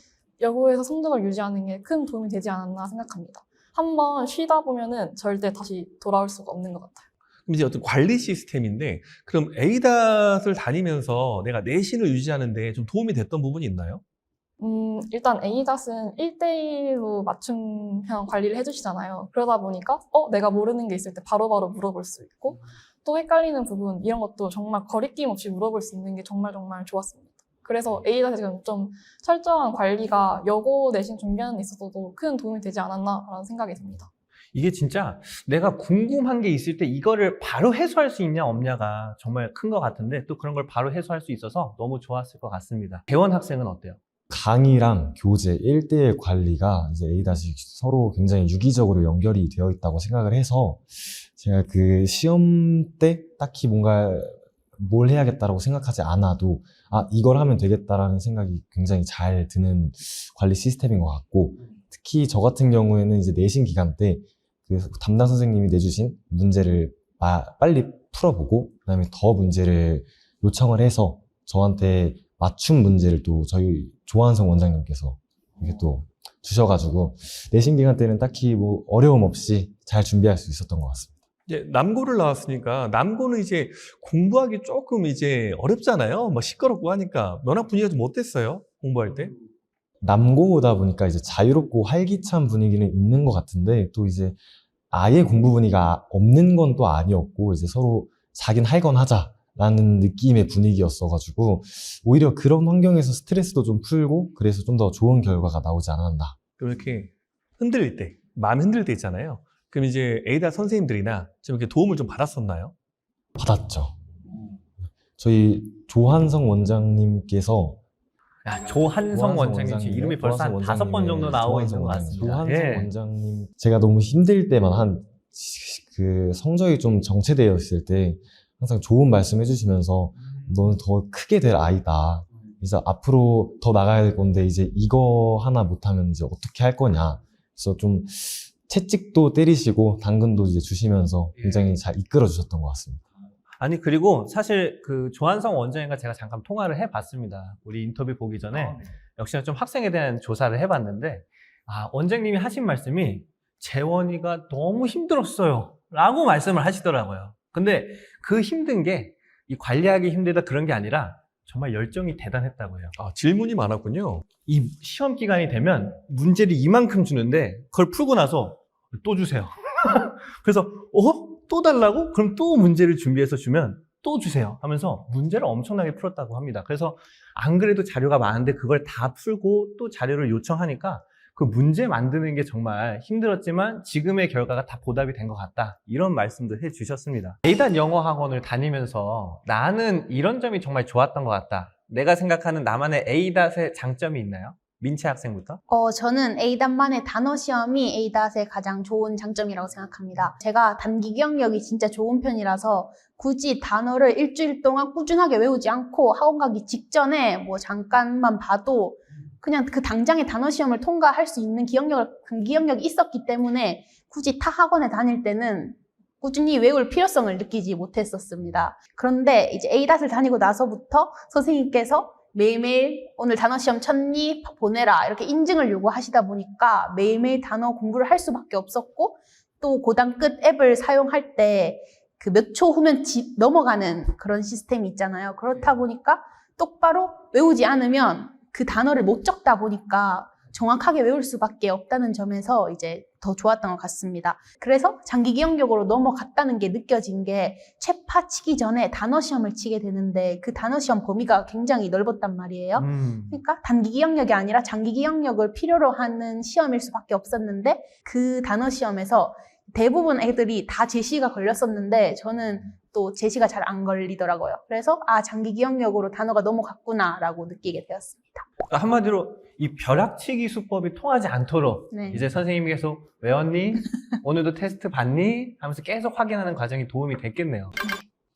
여고에서 성적을 유지하는 게 큰 도움이 되지 않았나 생각합니다. 한번 쉬다 보면은 절대 다시 돌아올 수가 없는 것 같아요. 그럼 이제 어떤 관리 시스템인데, 그럼 A닷을 다니면서 내가 내신을 유지하는데 좀 도움이 됐던 부분이 있나요? 일단 A닷은 1대1로 맞춤형 관리를 해주시잖아요. 그러다 보니까 내가 모르는 게 있을 때 바로바로 물어볼 수 있고 또 헷갈리는 부분 이런 것도 정말 거리낌 없이 물어볼 수 있는 게 정말 좋았습니다. 그래서 A닷의 지금 좀 철저한 관리가 여고 내신 준비하는 데 있어서도 큰 도움이 되지 않았나라는 생각이 듭니다. 이게 진짜 내가 궁금한 게 있을 때 이거를 바로 해소할 수 있냐 없냐가 정말 큰 것 같은데 또 그런 걸 바로 해소할 수 있어서 너무 좋았을 것 같습니다. 대원 학생은 어때요? 강의랑 교재 1대1 관리가 이제 A닷이 서로 굉장히 유기적으로 연결이 되어 있다고 생각을 해서 제가 그 시험 때 딱히 뭔가 뭘 해야겠다라고 생각하지 않아도 이걸 하면 되겠다라는 생각이 굉장히 잘 드는 관리 시스템인 것 같고, 특히 저 같은 경우에는 이제 내신 기간 때 그 담당 선생님이 내주신 문제를 빨리 풀어보고 그다음에 더 문제를 요청을 해서 저한테 맞춤 문제를 또 저희 조한성 원장님께서 이렇게 또 주셔가지고 내신 기간 때는 딱히 뭐 어려움 없이 잘 준비할 수 있었던 것 같습니다. 이제 남고를 나왔으니까 남고는 이제 공부하기 조금 이제 어렵잖아요. 뭐 시끄럽고 하니까 면학 분위기가 좀 어땠어요? 공부할 때? 남고다 보니까 이제 자유롭고 활기찬 분위기는 있는 것 같은데 또 이제 아예 공부 분위기가 없는 건 또 아니었고 이제 서로 자긴 할 건 하자라는 느낌의 분위기였어가지고 오히려 그런 환경에서 스트레스도 좀 풀고 그래서 좀 더 좋은 결과가 나오지 않았나. 그럼 이렇게 흔들릴 때, 마음이 흔들릴 때 있잖아요. 그럼 이제 A닷 선생님들이나 좀 이렇게 도움을 좀 받았었나요? 받았죠. 저희 조한성 원장님께서 조한성 원장님 지금 이름이 벌써 한 5번 정도 나오고 있는 것 같습니다. 조한성 원장님, 제가 너무 힘들 때만 그 성적이 좀 정체되어 있을 때 항상 좋은 말씀 해주시면서 너는 더 크게 될 아이다. 그래서 앞으로 더 나가야 될 건데 이제 이거 하나 못하면 이제 어떻게 할 거냐. 그래서 좀 채찍도 때리시고 당근도 이제 주시면서 굉장히 잘 이끌어 주셨던 것 같습니다. 아니, 그리고 사실 그 조한성 원장님과 제가 잠깐 통화를 해봤습니다. 우리 인터뷰 보기 전에 역시나 좀 학생에 대한 조사를 해봤는데, 원장님이 하신 말씀이 재원이가 너무 힘들었어요 라고 말씀을 하시더라고요. 근데 그 힘든 게 이 관리하기 힘들다 그런 게 아니라 정말 열정이 대단했다고 해요. 질문이 많았군요. 이 시험 기간이 되면 문제를 이만큼 주는데 그걸 풀고 나서 또 주세요. 그래서 또 달라고? 그럼 또 문제를 준비해서 주면 또 주세요 하면서 문제를 엄청나게 풀었다고 합니다. 그래서 안 그래도 자료가 많은데 그걸 다 풀고 또 자료를 요청하니까 그 문제 만드는 게 정말 힘들었지만 지금의 결과가 다 보답이 된 것 같다, 이런 말씀도 해주셨습니다. A단 영어 학원을 다니면서 나는 이런 점이 정말 좋았던 것 같다, 내가 생각하는 나만의 A단의 장점이 있나요? 민채 학생부터? 저는 A단만의 단어 시험이 A단의 가장 좋은 장점이라고 생각합니다. 제가 단기 기억력이 진짜 좋은 편이라서 굳이 단어를 일주일 동안 꾸준하게 외우지 않고 학원 가기 직전에 뭐 잠깐만 봐도 그냥 그 당장의 단어 시험을 통과할 수 있는 기억력이 있었기 때문에 굳이 타 학원에 다닐 때는 꾸준히 외울 필요성을 느끼지 못했었습니다. 그런데 이제 A단을 다니고 나서부터 선생님께서 매일매일 오늘 단어 시험 쳤니? 보내라, 이렇게 인증을 요구하시다 보니까 매일매일 단어 공부를 할 수밖에 없었고, 또 고당 끝 앱을 사용할 때 그 몇 초 후면 넘어가는 그런 시스템이 있잖아요. 그렇다 보니까 똑바로 외우지 않으면 그 단어를 못 적다 보니까 정확하게 외울 수밖에 없다는 점에서 이제 더 좋았던 것 같습니다. 그래서 장기 기억력으로 넘어갔다는 게 느껴진 게, 채파 치기 전에 단어 시험을 치게 되는데 그 단어 시험 범위가 굉장히 넓었단 말이에요. 그러니까 단기 기억력이 아니라 장기 기억력을 필요로 하는 시험일 수밖에 없었는데, 그 단어 시험에서 대부분 애들이 다 제시가 걸렸었는데 저는 또 제시가 잘 안 걸리더라고요. 그래서 장기 기억력으로 단어가 넘어갔구나 라고 느끼게 되었습니다. 한마디로 이 벼락치기 수법이 통하지 않도록 네. 이제 선생님이 계속 외웠니? 오늘도 테스트 봤니? 하면서 계속 확인하는 과정이 도움이 됐겠네요.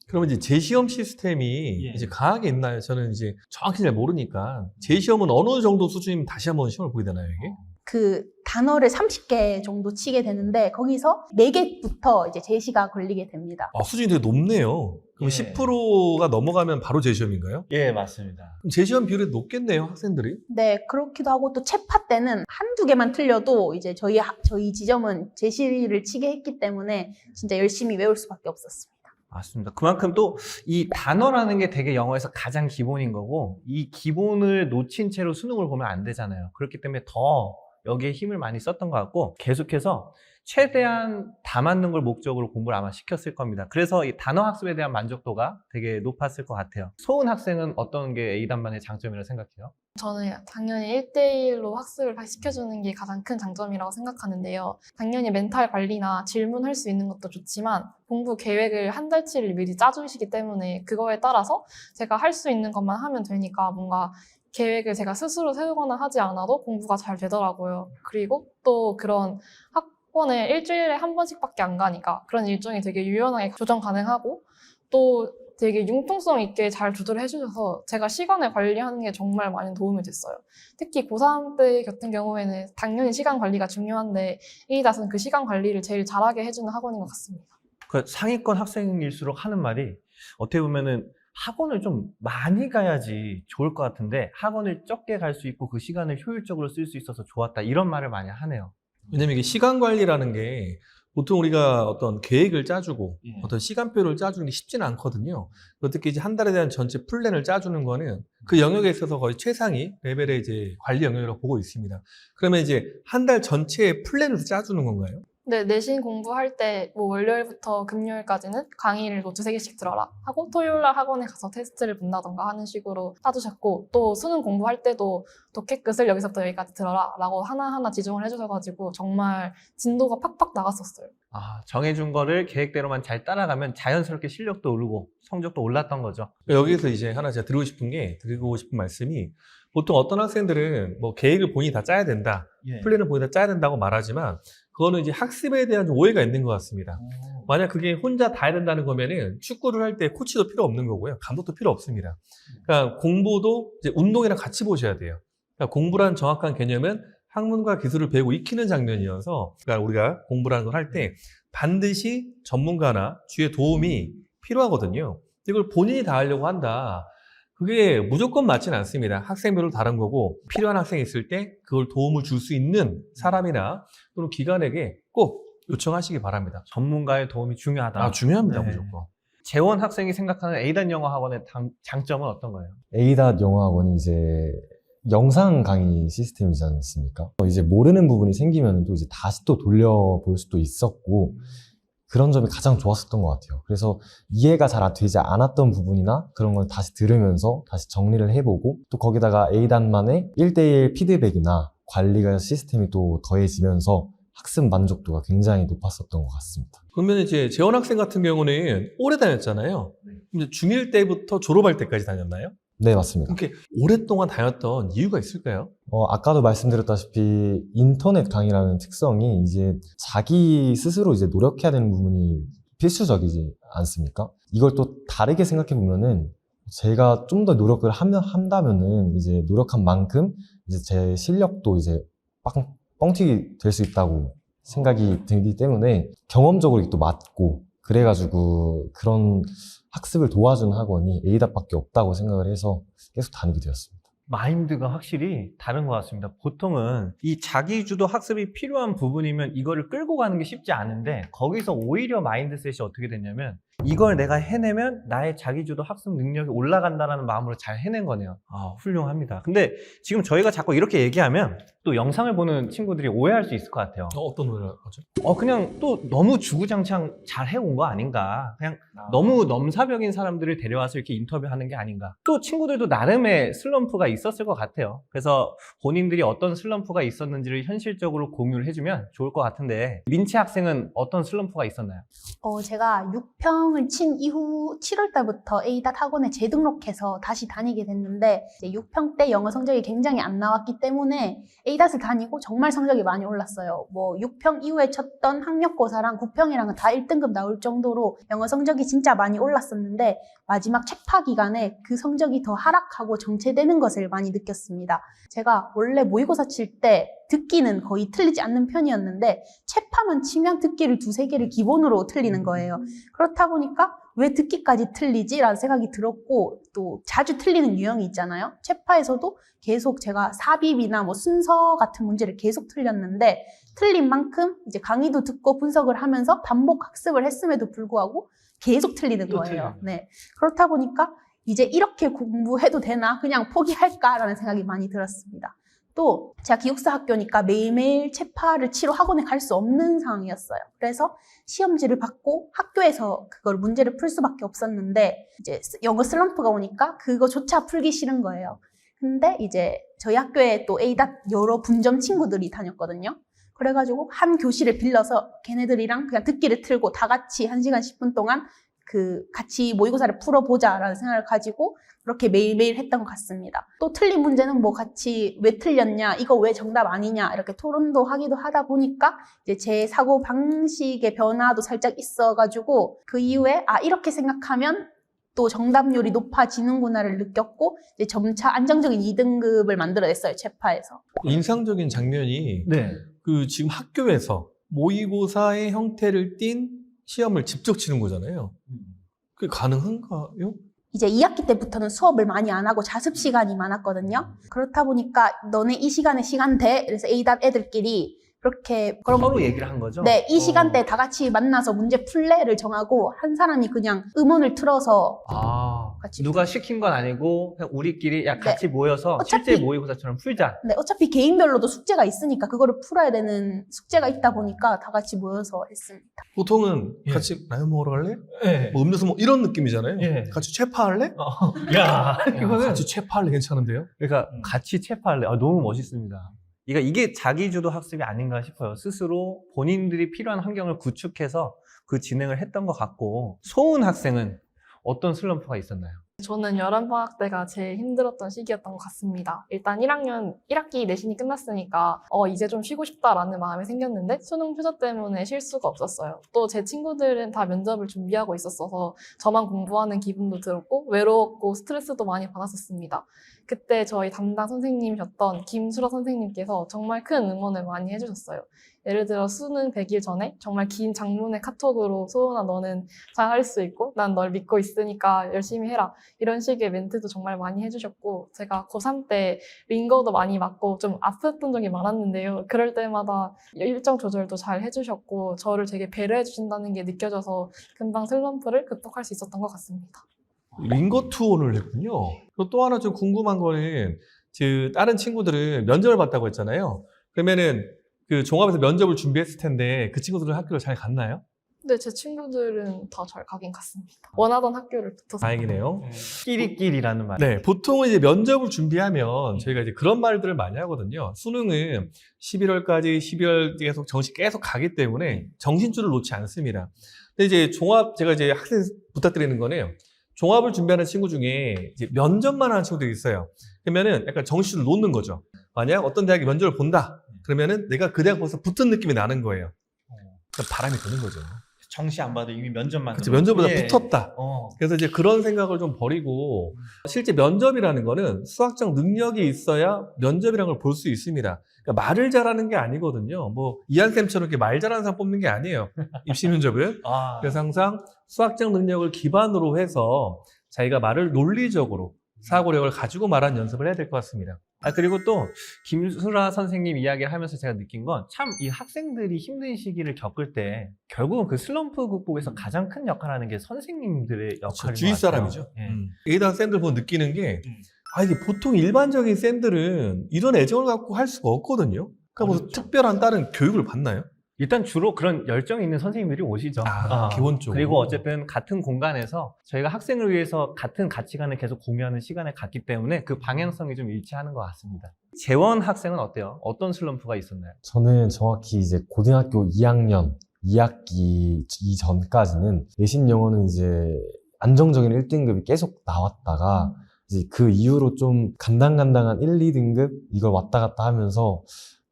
그러면 이제 재시험 시스템이 예. 이제 강하게 있나요? 저는 이제 정확히 잘 모르니까 재시험은 어느 정도 수준이면 다시 한번 시험을 보게 되나요, 이게? 그 단어를 30개 정도 치게 되는데 거기서 4개부터 이제 제시가 걸리게 됩니다. 수준이 되게 높네요. 그럼 예. 10%가 넘어가면 바로 재시험인가요? 예, 맞습니다. 그럼 재시험 비율이 높겠네요, 학생들이? 네, 그렇기도 하고 또 채파 때는 한두 개만 틀려도 이제 저희 지점은 제시를 치게 했기 때문에 진짜 열심히 외울 수밖에 없었습니다. 맞습니다. 그만큼 또 이 단어라는 게 되게 영어에서 가장 기본인 거고, 이 기본을 놓친 채로 수능을 보면 안 되잖아요. 그렇기 때문에 더 여기에 힘을 많이 썼던 것 같고, 계속해서 최대한 다 맞는 걸 목적으로 공부를 아마 시켰을 겁니다. 그래서 이 단어 학습에 대한 만족도가 되게 높았을 것 같아요. 소은 학생은 어떤 게 A단만의 장점이라고 생각해요? 저는 당연히 1대1로 학습을 시켜주는 게 가장 큰 장점이라고 생각하는데요. 당연히 멘탈 관리나 질문할 수 있는 것도 좋지만 공부 계획을 한 달치를 미리 짜주시기 때문에 그거에 따라서 제가 할 수 있는 것만 하면 되니까 뭔가 계획을 제가 스스로 세우거나 하지 않아도 공부가 잘 되더라고요. 그리고 또 그런 학원에 일주일에 한 번씩밖에 안 가니까 그런 일정이 되게 유연하게 조정 가능하고, 또 되게 융통성 있게 잘 조절해 주셔서 제가 시간을 관리하는 게 정말 많이 도움이 됐어요. 특히 고3 때 같은 경우에는 당연히 시간 관리가 중요한데 A닷은 그 시간 관리를 제일 잘하게 해주는 학원인 것 같습니다. 그 상위권 학생일수록 하는 말이, 어떻게 보면은 학원을 좀 많이 가야지 좋을 것 같은데 학원을 적게 갈 수 있고 그 시간을 효율적으로 쓸 수 있어서 좋았다, 이런 말을 많이 하네요. 왜냐면 이게 시간 관리라는 게 보통 우리가 어떤 계획을 짜주고 어떤 시간표를 짜주는 게 쉽지는 않거든요. 특히 이제 한 달에 대한 전체 플랜을 짜주는 거는 그 영역에 있어서 거의 최상위 레벨의 이제 관리 영역이라고 보고 있습니다. 그러면 이제 한 달 전체의 플랜을 짜주는 건가요? 네, 내신 공부할 때 뭐 월요일부터 금요일까지는 강의를 뭐 2-3개씩 들어라 하고 토요일날 학원에 가서 테스트를 본다던가 하는 식으로 짜주셨고, 또 수능 공부할 때도 독해 끝을 여기서부터 여기까지 들어라 라고 하나하나 지정을 해주셔가지고 정말 진도가 팍팍 나갔었어요. 정해준 거를 계획대로만 잘 따라가면 자연스럽게 실력도 오르고 성적도 올랐던 거죠. 여기에서 이제 하나 제가 드리고 싶은 말씀이 보통 어떤 학생들은 뭐 계획을 본인이 다 짜야 된다, 예. 플랜을 본인이 다 짜야 된다고 말하지만 그거는 이제 학습에 대한 좀 오해가 있는 것 같습니다. 만약 그게 혼자 다 해야 된다는 거면은 축구를 할 때 코치도 필요 없는 거고요. 감독도 필요 없습니다. 그러니까 공부도 이제 운동이랑 같이 보셔야 돼요. 그러니까 공부라는 정확한 개념은 학문과 기술을 배우고 익히는 장면이어서 그러니까 우리가 공부라는 걸 할 때 반드시 전문가나 주의 도움이 필요하거든요. 이걸 본인이 다 하려고 한다. 그게 무조건 맞지는 않습니다. 학생별로 다른 거고 필요한 학생이 있을 때 그걸 도움을 줄 수 있는 사람이나 또는 기관에게 꼭 요청하시기 바랍니다. 전문가의 도움이 중요하다. 중요합니다, 네. 무조건. 재원 학생이 생각하는 A단 영어 학원의 장점은 어떤 거예요? A닷 영어학원이 이제 영상 강의 시스템이지 않습니까? 이제 모르는 부분이 생기면 또 이제 다시 또 돌려볼 수도 있었고, 그런 점이 가장 좋았었던 것 같아요. 그래서 이해가 잘 되지 않았던 부분이나 그런 걸 다시 들으면서 다시 정리를 해보고, 또 거기다가 A단만의 1대1 피드백이나 관리가 시스템이 또 더해지면서 학습 만족도가 굉장히 높았었던 것 같습니다. 그러면 이제 재원 학생 같은 경우는 오래 다녔잖아요. 이제 중1 때부터 졸업할 때까지 다녔나요? 네, 맞습니다. 그렇게 오랫동안 다녔던 이유가 있을까요? 아까도 말씀드렸다시피 인터넷 강의라는 특성이 이제 자기 스스로 이제 노력해야 되는 부분이 필수적이지 않습니까? 이걸 또 다르게 생각해 보면은 제가 좀 더 노력을 한다면은 이제 노력한 만큼 이제 제 실력도 이제 뻥튀기 될 수 있다고 생각이 들기 때문에 경험적으로 또 맞고, 그래가지고 그런 학습을 도와주는 학원이 A답밖에 없다고 생각을 해서 계속 다니게 되었습니다. 마인드가 확실히 다른 것 같습니다. 보통은 이 자기주도 학습이 필요한 부분이면 이거를 끌고 가는 게 쉽지 않은데, 거기서 오히려 마인드셋이 어떻게 됐냐면 이걸 내가 해내면 나의 자기주도 학습 능력이 올라간다는 마음으로 잘 해낸 거네요. 훌륭합니다. 근데 지금 저희가 자꾸 이렇게 얘기하면 또 영상을 보는 친구들이 오해할 수 있을 것 같아요. 어떤 노래를 하죠? 그냥 또 너무 주구장창 잘 해온 거 아닌가. 그냥 너무 넘사벽인 사람들을 데려와서 이렇게 인터뷰하는 게 아닌가. 또 친구들도 나름의 슬럼프가 있었을 것 같아요. 그래서 본인들이 어떤 슬럼프가 있었는지를 현실적으로 공유를 해주면 좋을 것 같은데, 민채 학생은 어떤 슬럼프가 있었나요? 제가 6평을 친 이후 7월 달부터 A닷 학원에 재등록해서 다시 다니게 됐는데, 이제 6평 때 영어 성적이 굉장히 안 나왔기 때문에 A닷을 다니고 정말 성적이 많이 올랐어요. 뭐 6평 이후에 쳤던 학력고사랑 9평이랑은 다 1등급 나올 정도로 영어 성적이 진짜 많이 올랐었는데, 마지막 체파 기간에 그 성적이 더 하락하고 정체되는 것을 많이 느꼈습니다. 제가 원래 모의고사 칠 때 듣기는 거의 틀리지 않는 편이었는데 체파만 치면 듣기를 2-3개를 기본으로 틀리는 거예요. 그렇다 보니까 왜 듣기까지 틀리지? 라는 생각이 들었고, 또 자주 틀리는 유형이 있잖아요. 체파에서도 계속 제가 삽입이나 뭐 순서 같은 문제를 계속 틀렸는데, 틀린 만큼 이제 강의도 듣고 분석을 하면서 반복 학습을 했음에도 불구하고 계속 틀리는 거예요. 네. 그렇다 보니까 이제 이렇게 공부해도 되나? 그냥 포기할까라는 생각이 많이 들었습니다. 또 제가 기숙사 학교니까 매일매일 체파를 치러 학원에 갈 수 없는 상황이었어요. 그래서 시험지를 받고 학교에서 그걸 문제를 풀 수밖에 없었는데, 이제 영어 슬럼프가 오니까 그거조차 풀기 싫은 거예요. 근데 이제 저희 학교에 또 A닷 여러 분점 친구들이 다녔거든요. 그래가지고 한 교실을 빌려서 걔네들이랑 그냥 듣기를 틀고 다 같이 1시간 10분 동안 같이 모의고사를 풀어보자라는 생각을 가지고 그렇게 매일매일 했던 것 같습니다. 또 틀린 문제는 뭐 같이 왜 틀렸냐, 이거 왜 정답 아니냐, 이렇게 토론도 하기도 하다 보니까 이제 제 사고 방식의 변화도 살짝 있어가지고 그 이후에 이렇게 생각하면 또 정답률이 높아지는구나를 느꼈고, 이제 점차 안정적인 2등급을 만들어냈어요, 체파에서. 인상적인 장면이 네. 지금 학교에서 모의고사의 형태를 띤 시험을 직접 치는 거잖아요. 그게 가능한가요? 이제 2학기 때부터는 수업을 많이 안 하고 자습 시간이 많았거든요. 그렇다 보니까 너네 이 시간에 시간 돼? 그래서 A닷 애들끼리 그렇게 서로 얘기를 한 거죠? 네, 이 시간대에 다 같이 만나서 문제 풀래를 정하고, 한 사람이 그냥 음원을 틀어서 같이 누가 시킨 건 아니고 그냥 우리끼리 같이 모여서 어차피- 실제 모의고사처럼 풀자. 네, 어차피 개인별로도 숙제가 있으니까 그거를 풀어야 되는 숙제가 있다 보니까 다 같이 모여서 했습니다. 보통은 예. 같이 라면 먹으러 갈래? 네. 뭐 음료수 뭐 이런 느낌이잖아요. 예. 같이 체파할래? 야, 이거는 같이 체파할래 괜찮은데요? 그러니까 같이 체파할래. 너무 멋있습니다. 이게 자기주도 학습이 아닌가 싶어요. 스스로 본인들이 필요한 환경을 구축해서 그 진행을 했던 것 같고, 소은 학생은 어떤 슬럼프가 있었나요? 저는 여름방학 때가 제일 힘들었던 시기였던 것 같습니다. 일단 1학기 내신이 끝났으니까 이제 좀 쉬고 싶다라는 마음이 생겼는데 수능 표저 때문에 쉴 수가 없었어요. 또 제 친구들은 다 면접을 준비하고 있었어서 저만 공부하는 기분도 들었고 외로웠고 스트레스도 많이 받았었습니다. 그때 저희 담당 선생님이셨던 김수라 선생님께서 정말 큰 응원을 많이 해주셨어요. 예를 들어 수능 100일 전에 정말 긴 장문의 카톡으로 소은아 너는 잘할 수 있고 난 널 믿고 있으니까 열심히 해라 이런 식의 멘트도 정말 많이 해주셨고 제가 고3 때 링거도 많이 맞고 좀 아팠던 적이 많았는데요. 그럴 때마다 일정 조절도 잘 해주셨고 저를 되게 배려해 주신다는 게 느껴져서 금방 슬럼프를 극복할 수 있었던 것 같습니다. 링거 투혼을 했군요. 그리고 또 하나 좀 궁금한 거는 다른 친구들은 면접을 봤다고 했잖아요. 그러면은 그 종합에서 면접을 준비했을 텐데 그 친구들은 학교를 잘 갔나요? 네, 제 친구들은 다 잘 가긴 갔습니다. 원하던 학교를 붙어서. 다행이네요. 끼리끼리라는 말. 네, 보통은 이제 면접을 준비하면 저희가 이제 그런 말들을 많이 하거든요. 수능은 11월까지 12월 계속 가기 때문에 정신줄을 놓지 않습니다. 근데 이제 제가 이제 학생 부탁드리는 거는 종합을 준비하는 친구 중에 이제 면접만 하는 친구들이 있어요. 그러면은 약간 정신줄을 놓는 거죠. 만약 어떤 대학이 면접을 본다. 그러면은 내가 그 대학 벌써 붙은 느낌이 나는 거예요. 그러니까 바람이 드는 거죠. 정시 안 봐도 이미 면접만. 그치, 면접보다 예. 붙었다. 그래서 이제 그런 생각을 좀 버리고 실제 면접이라는 거는 수학적 능력이 있어야 면접이라는 걸 볼 수 있습니다. 그러니까 말을 잘하는 게 아니거든요. 뭐 이한쌤처럼 이렇게 말 잘하는 사람 뽑는 게 아니에요. 입시 면접은. 그래서 항상 수학적 능력을 기반으로 해서 자기가 말을 논리적으로 사고력을 가지고 말하는 연습을 해야 될 것 같습니다. 그리고 또 김수라 선생님 이야기를 하면서 제가 느낀 건 참 이 학생들이 힘든 시기를 겪을 때 결국은 그 슬럼프 극복에서 가장 큰 역할을 하는 게 선생님들의 역할인 주위 것 같아요. 사람이죠. 예. A단 쌤들 보면 느끼는 게 이게 보통 일반적인 쌤들은 이런 애정을 갖고 할 수가 없거든요. 그러니까 뭐 어렵죠. 특별한 다른 교육을 받나요? 일단 주로 그런 열정이 있는 선생님들이 오시죠. 기본적으로. 그리고 어쨌든 같은 공간에서 저희가 학생을 위해서 같은 가치관을 계속 공유하는 시간을 갖기 때문에 그 방향성이 좀 일치하는 것 같습니다. 재원 학생은 어때요? 어떤 슬럼프가 있었나요? 저는 정확히 이제 고등학교 2학년 2학기 이전까지는 내신 영어는 이제 안정적인 1등급이 계속 나왔다가 이제 그 이후로 좀 간당간당한 1, 2등급 이걸 왔다 갔다 하면서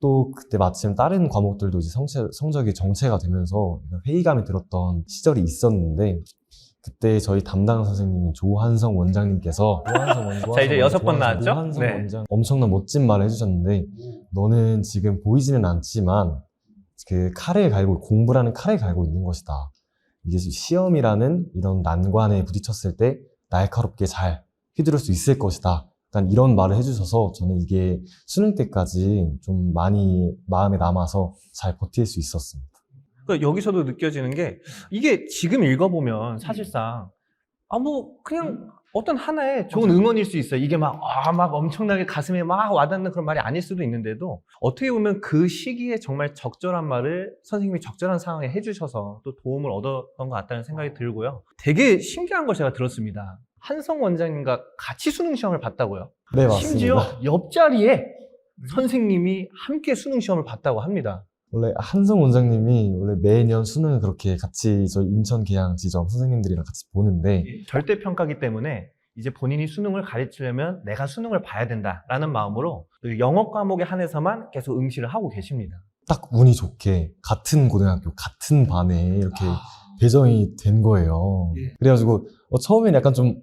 또 그때 마침 다른 과목들도 이제 성적이 정체가 되면서 회의감이 들었던 시절이 있었는데 그때 저희 담당 선생님인 조한성 원장님께서 자, 이제 6번 나왔죠? 조한성 네. 원장 엄청난 멋진 말을 해주셨는데 너는 지금 보이지는 않지만 그 공부라는 칼을 갈고 있는 것이다. 이게 시험이라는 이런 난관에 부딪혔을 때 날카롭게 잘 휘두를 수 있을 것이다. 약간 이런 말을 해주셔서 저는 이게 수능 때까지 좀 많이 마음에 남아서 잘 버틸 수 있었습니다. 그러니까 여기서도 느껴지는 게 이게 지금 읽어보면 사실상 그냥 어떤 하나의 좋은 응원일 수 있어요. 이게 막 엄청나게 가슴에 막 와닿는 그런 말이 아닐 수도 있는데도 어떻게 보면 그 시기에 정말 적절한 말을 선생님이 적절한 상황에 해주셔서 또 도움을 얻었던 것 같다는 생각이 들고요. 되게 신기한 걸 제가 들었습니다. 한성 원장님과 같이 수능 시험을 봤다고요. 네, 맞습니다. 심지어 옆자리에 선생님이 함께 수능 시험을 봤다고 합니다. 원래 한성 원장님이 원래 매년 수능을 그렇게 같이 저희 인천 계양지점 선생님들이랑 같이 보는데 절대평가기 때문에 이제 본인이 수능을 가르치려면 내가 수능을 봐야 된다라는 마음으로 영어 과목에 한해서만 계속 응시를 하고 계십니다. 딱 운이 좋게 같은 고등학교 같은 반에 이렇게 배정이 된 거예요. 그래가지고 처음엔 약간 좀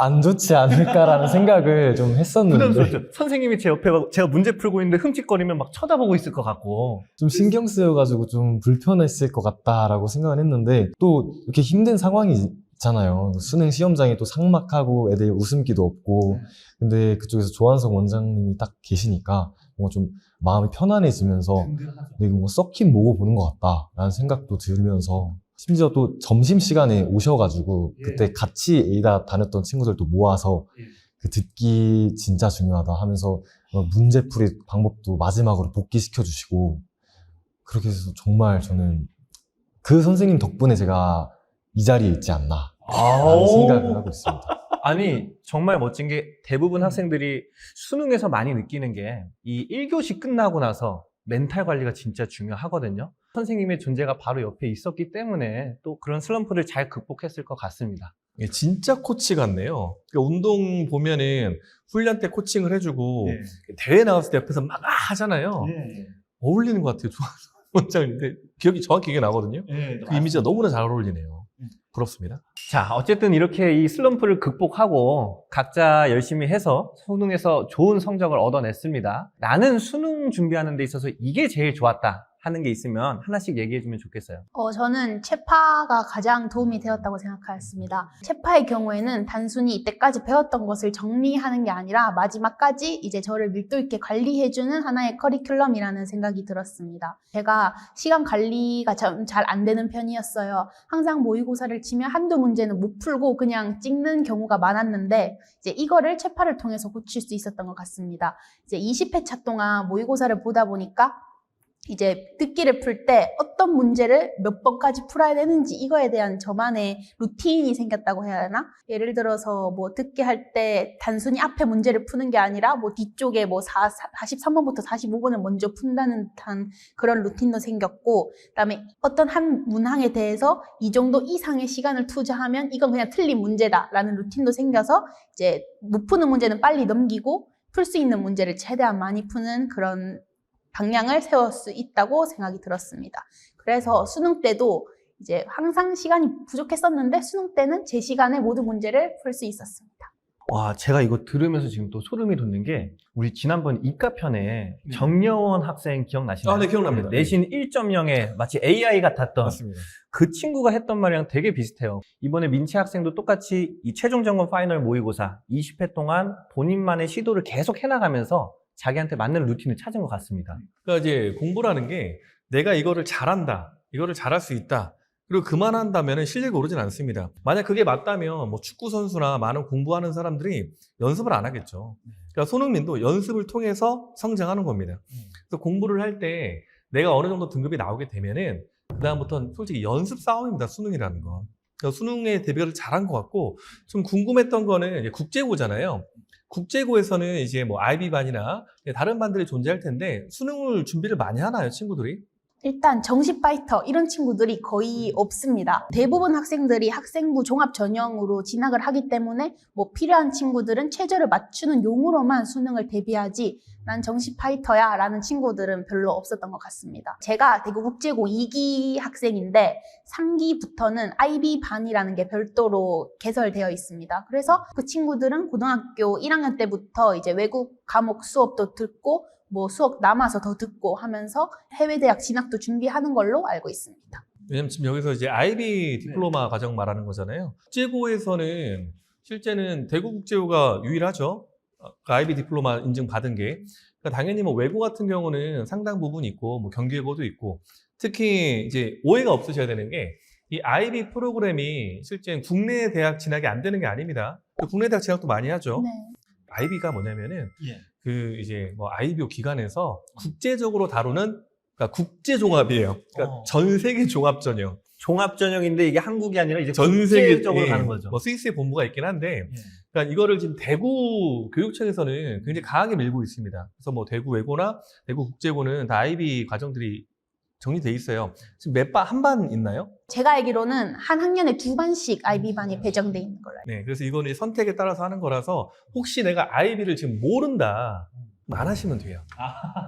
안 좋지 않을까라는 생각을 좀 했었는데 부담스럽죠. 선생님이 제 옆에 제가 문제 풀고 있는데 흠칫거리면 막 쳐다보고 있을 것 같고 좀 신경 쓰여가지고 좀 불편했을 것 같다라고 생각을 했는데 또 이렇게 힘든 상황이 있잖아요. 수능 시험장에 또 삭막하고 애들 웃음기도 없고 근데 그쪽에서 조한성 원장님이 딱 계시니까 뭔가 좀 마음이 편안해지면서 내가 뭔가 썩힌 모고 보는 것 같다라는 생각도 들면서 심지어 또 점심시간에 오셔가지고 그때 같이 A다 다녔던 친구들도 모아서 그 듣기 진짜 중요하다 하면서 문제풀이 방법도 마지막으로 복기시켜 주시고 그렇게 해서 정말 저는 그 선생님 덕분에 제가 이 자리에 있지 않나 라는 생각을 하고 있습니다. 아니 정말 멋진 게 대부분 학생들이 수능에서 많이 느끼는 게 이 1교시 끝나고 나서 멘탈 관리가 진짜 중요하거든요. 선생님의 존재가 바로 옆에 있었기 때문에 또 그런 슬럼프를 잘 극복했을 것 같습니다. 예, 진짜 코치 같네요. 그러니까 운동 보면은 훈련 때 코칭을 해주고 네. 대회 나갔을 때 옆에서 막 하잖아요. 네. 어울리는 것 같아요. 원장님인데 정확히 기억이 나거든요. 네. 그 이미지가 너무나 잘 어울리네요. 부럽습니다. 자, 어쨌든 이렇게 이 슬럼프를 극복하고 각자 열심히 해서 수능에서 좋은 성적을 얻어냈습니다. 나는 수능 준비하는 데 있어서 이게 제일 좋았다 하는 게 있으면 하나씩 얘기해주면 좋겠어요. 저는 체파가 가장 도움이 되었다고 생각하였습니다. 체파의 경우에는 단순히 이때까지 배웠던 것을 정리하는 게 아니라 마지막까지 이제 저를 밀도 있게 관리해주는 하나의 커리큘럼이라는 생각이 들었습니다. 제가 시간 관리가 잘 안 되는 편이었어요. 항상 모의고사를 치면 한두 문제는 못 풀고 그냥 찍는 경우가 많았는데 이제 이거를 체파를 통해서 고칠 수 있었던 것 같습니다. 이제 20회차 동안 모의고사를 보다 보니까 이제 듣기를 풀 때 어떤 문제를 몇 번까지 풀어야 되는지 이거에 대한 저만의 루틴이 생겼다고 해야 하나? 예를 들어서 뭐 듣기 할 때 단순히 앞에 문제를 푸는 게 아니라 뭐 뒤쪽에 뭐 43번부터 45번을 먼저 푼다는 듯한 그런 루틴도 생겼고, 그다음에 어떤 한 문항에 대해서 이 정도 이상의 시간을 투자하면 이건 그냥 틀린 문제다라는 루틴도 생겨서 이제 못 푸는 문제는 빨리 넘기고 풀 수 있는 문제를 최대한 많이 푸는 그런 방향을 세울 수 있다고 생각이 들었습니다. 그래서 수능 때도 이제 항상 시간이 부족했었는데 수능 때는 제 시간에 모든 문제를 풀 수 있었습니다. 와, 제가 이거 들으면서 지금 또 소름이 돋는 게 우리 지난번 이과편에 정여원 학생 기억나시나요? 아, 네, 기억납니다. 내신 1.0에 마치 AI 같았던 맞습니다. 그 친구가 했던 말이랑 되게 비슷해요. 이번에 민채 학생도 똑같이 이 최종 점검 파이널 모의고사 20회 동안 본인만의 시도를 계속 해나가면서 자기한테 맞는 루틴을 찾은 것 같습니다. 그러니까 이제 공부라는 게 내가 이거를 잘한다, 이거를 잘할 수 있다, 그리고 그만한다면 실력이 오르진 않습니다. 만약 그게 맞다면 뭐 축구 선수나 많은 공부하는 사람들이 연습을 안 하겠죠. 그러니까 손흥민도 연습을 통해서 성장하는 겁니다. 그래서 공부를 할 때 내가 어느 정도 등급이 나오게 되면은 그다음부터는 솔직히 연습 싸움입니다. 수능이라는 건. 그러니까 수능에 대비를 잘한 것 같고, 좀 궁금했던 거는 이제 국제고잖아요. 국제고에서는 이제 뭐 IB반이나 다른 반들이 존재할 텐데 수능을 준비를 많이 하나요, 친구들이? 일단 정시 파이터 이런 친구들이 거의 없습니다. 대부분 학생들이 학생부 종합 전형으로 진학을 하기 때문에 뭐 필요한 친구들은 최저를 맞추는 용으로만 수능을 대비하지 난 정시 파이터야 라는 친구들은 별로 없었던 것 같습니다. 제가 대구국제고 2기 학생인데 3기부터는 IB반이라는 게 별도로 개설되어 있습니다. 그래서 그 친구들은 고등학교 1학년 때부터 이제 외국 과목 수업도 듣고 뭐 수업 남아서 더 듣고 하면서 해외 대학 진학도 준비하는 걸로 알고 있습니다. 왜냐면 지금 여기서 이제 IB 디플로마 과정 말하는 거잖아요. 국제고에서는 실제는 대구국제고가 유일하죠. 그 IB 디플로마 인증 받은 게. 그러니까 당연히 뭐 외고 같은 경우는 상당 부분 있고 뭐 경기외고도 있고, 특히 이제 오해가 없으셔야 되는 게 이 IB 프로그램이 실제 국내 대학 진학이 안 되는 게 아닙니다. 국내 대학 진학도 많이 하죠. 네. IB가 뭐냐면은 예. 그 이제 뭐 IBO 기관에서 국제적으로 다루는, 그러니까 국제 종합이에요. 그러니까 전 세계 종합 전형. 종합 전형인데 이게 한국이 아니라 이제 전 세계 국제적으로 가는 거죠. 뭐 스위스에 본부가 있긴 한데, 예. 그러니까 이거를 지금 대구 교육청에서는 굉장히 강하게 밀고 있습니다. 그래서 뭐 대구 외고나 대구 국제고는 다 IB 과정들이 정리돼 있어요. 지금 한 반 있나요? 제가 알기로는 한 학년에 2반씩 IB반이 배정돼 있는 걸로 알고 네, 그래서 이거는 선택에 따라서 하는 거라서 혹시 내가 IB를 지금 모른다, 안 하시면 돼요.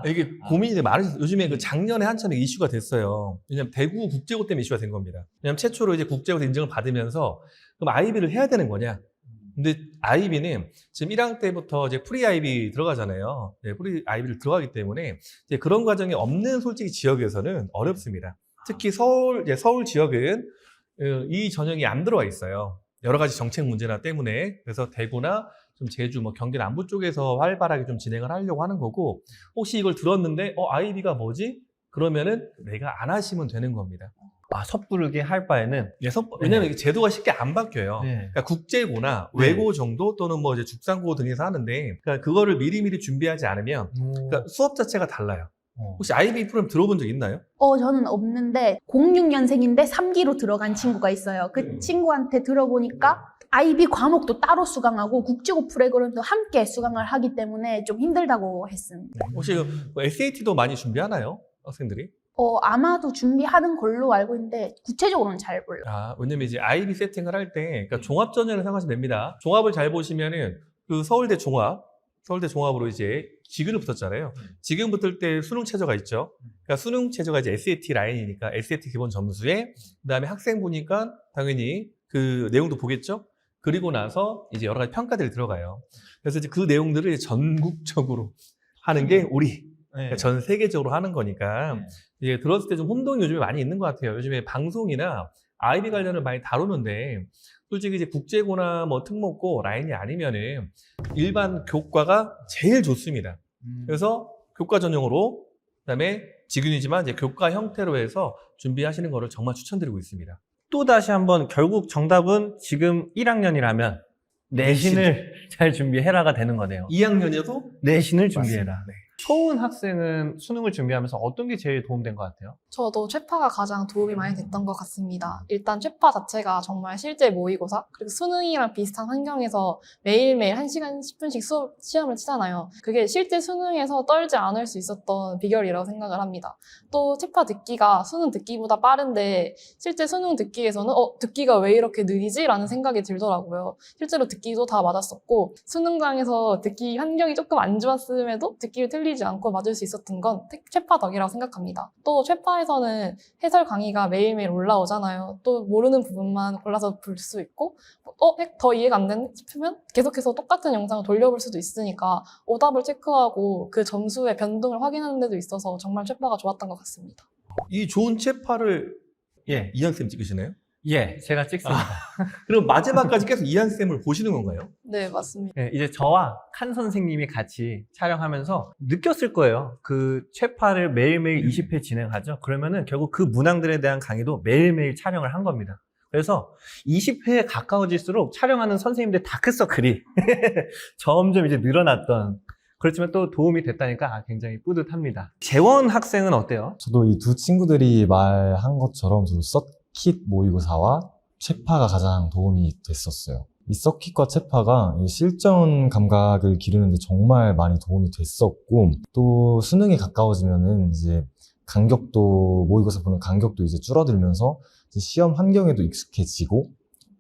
이게 고민이 많으셔서 요즘에 그 작년에 한참 이슈가 됐어요. 왜냐면 대구 국제고 때문에 이슈가 된 겁니다. 왜냐면 최초로 이제 국제고에서 인증을 받으면서 그럼 IB를 해야 되는 거냐? 근데 IB는 지금 1학년 때부터 이제 프리 IB 들어가잖아요. 네, 프리 IB를 들어가기 때문에 이제 그런 과정이 없는 솔직히 지역에서는 어렵습니다. 특히 서울 지역은 이 전형이 안 들어와 있어요. 여러 가지 정책 문제나 때문에. 그래서 대구나 좀 제주, 뭐 경기 남부 쪽에서 활발하게 좀 진행을 하려고 하는 거고, 혹시 이걸 들었는데 IB가 뭐지? 그러면은 내가 안 하시면 되는 겁니다. 섣부르게 할 바에는 왜냐면 이게 제도가 쉽게 안 바뀌어요. 네. 그러니까 국제고나 네. 외고 정도 또는 뭐 이제 죽상고 등에서 하는데, 그러니까 그거를 미리미리 준비하지 않으면 그러니까 수업 자체가 달라요. 혹시 IB 프로그램 들어본 적 있나요? 저는 없는데 06년생인데 3기로 들어간 친구가 있어요. 그 친구한테 들어보니까 IB 과목도 따로 수강하고 국제고 프로그램도 함께 수강을 하기 때문에 좀 힘들다고 했습니다. 혹시 뭐 SAT도 많이 준비하나요? 학생들이? 아마도 준비하는 걸로 알고 있는데 구체적으로는 잘 몰라요. 왜냐면 이제 IB 세팅을 할 때, 그러니까 종합 전형을 생각하시면 됩니다. 종합을 잘 보시면은 그 서울대 종합으로 이제 지근을 붙었잖아요. 지근 붙을 때 수능 최저가 있죠. 그러니까 수능 최저가 이제 SAT 라인이니까 SAT 기본 점수에, 그다음에 학생 보니까 당연히 그 내용도 보겠죠. 그리고 나서 이제 여러 가지 평가들이 들어가요. 그래서 이제 그 내용들을 이제 전국적으로 하는 게 우리 그러니까 전 세계적으로 하는 거니까 이제 들었을 때 좀 혼동이 요즘에 많이 있는 것 같아요. 요즘에 방송이나 IB 관련을 많이 다루는데 솔직히 이제 국제고나 뭐 특목고 라인이 아니면은 일반 교과가 제일 좋습니다. 그래서 교과 전용으로 그다음에 직윤이지만 이제 교과 형태로 해서 준비하시는 거를 정말 추천드리고 있습니다. 또 다시 한번 결국 정답은 지금 1학년이라면 내신을 잘 준비해라가 되는 거네요. 2학년이어도 내신을 준비해라. 네. 초은 학생은 수능을 준비하면서 어떤 게 제일 도움된 것 같아요? 저도 최파가 가장 도움이 많이 됐던 것 같습니다. 일단 최파 자체가 정말 실제 모의고사, 그리고 수능이랑 비슷한 환경에서 매일매일 1시간 10분씩 시험을 치잖아요. 그게 실제 수능에서 떨지 않을 수 있었던 비결이라고 생각을 합니다. 또 최파 듣기가 수능 듣기보다 빠른데 실제 수능 듣기에서는 듣기가 왜 이렇게 느리지? 라는 생각이 들더라고요. 실제로 듣기도 다 맞았었고 수능장에서 듣기 환경이 조금 안 좋았음에도 듣기를 틀리지 않고 맞을 수 있었던 건 최파 덕이라고 생각합니다. 또 최파에서는 해설 강의가 매일매일 올라오잖아요. 또 모르는 부분만 골라서 볼 수 있고 더 이해가 안 되네 싶으면 계속해서 똑같은 영상을 돌려볼 수도 있으니까 오답을 체크하고 그 점수의 변동을 확인하는 데도 있어서 정말 최파가 좋았던 것 같습니다. 이 좋은 체파를 예, 이한쌤 찍으시나요? 제가 찍습니다. 그럼 마지막까지 계속 이한쌤을 보시는 건가요? 네, 맞습니다. 예, 이제 저와 칸 선생님이 같이 촬영하면서 느꼈을 거예요. 그 최파를 매일매일 20회 진행하죠. 그러면은 결국 그 문항들에 대한 강의도 매일매일 촬영을 한 겁니다. 그래서 20회에 가까워질수록 촬영하는 선생님들 다크서클이 점점 이제 늘어났던, 그렇지만 또 도움이 됐다니까 굉장히 뿌듯합니다. 재원 학생은 어때요? 저도 이 두 친구들이 말한 것처럼 저도 서킷 모의고사와 체파가 가장 도움이 됐었어요. 이 서킷과 체파가 이 실전 감각을 기르는데 정말 많이 도움이 됐었고, 또 수능에 가까워지면은 이제 간격도, 모의고사 보는 간격도 이제 줄어들면서 이제 시험 환경에도 익숙해지고,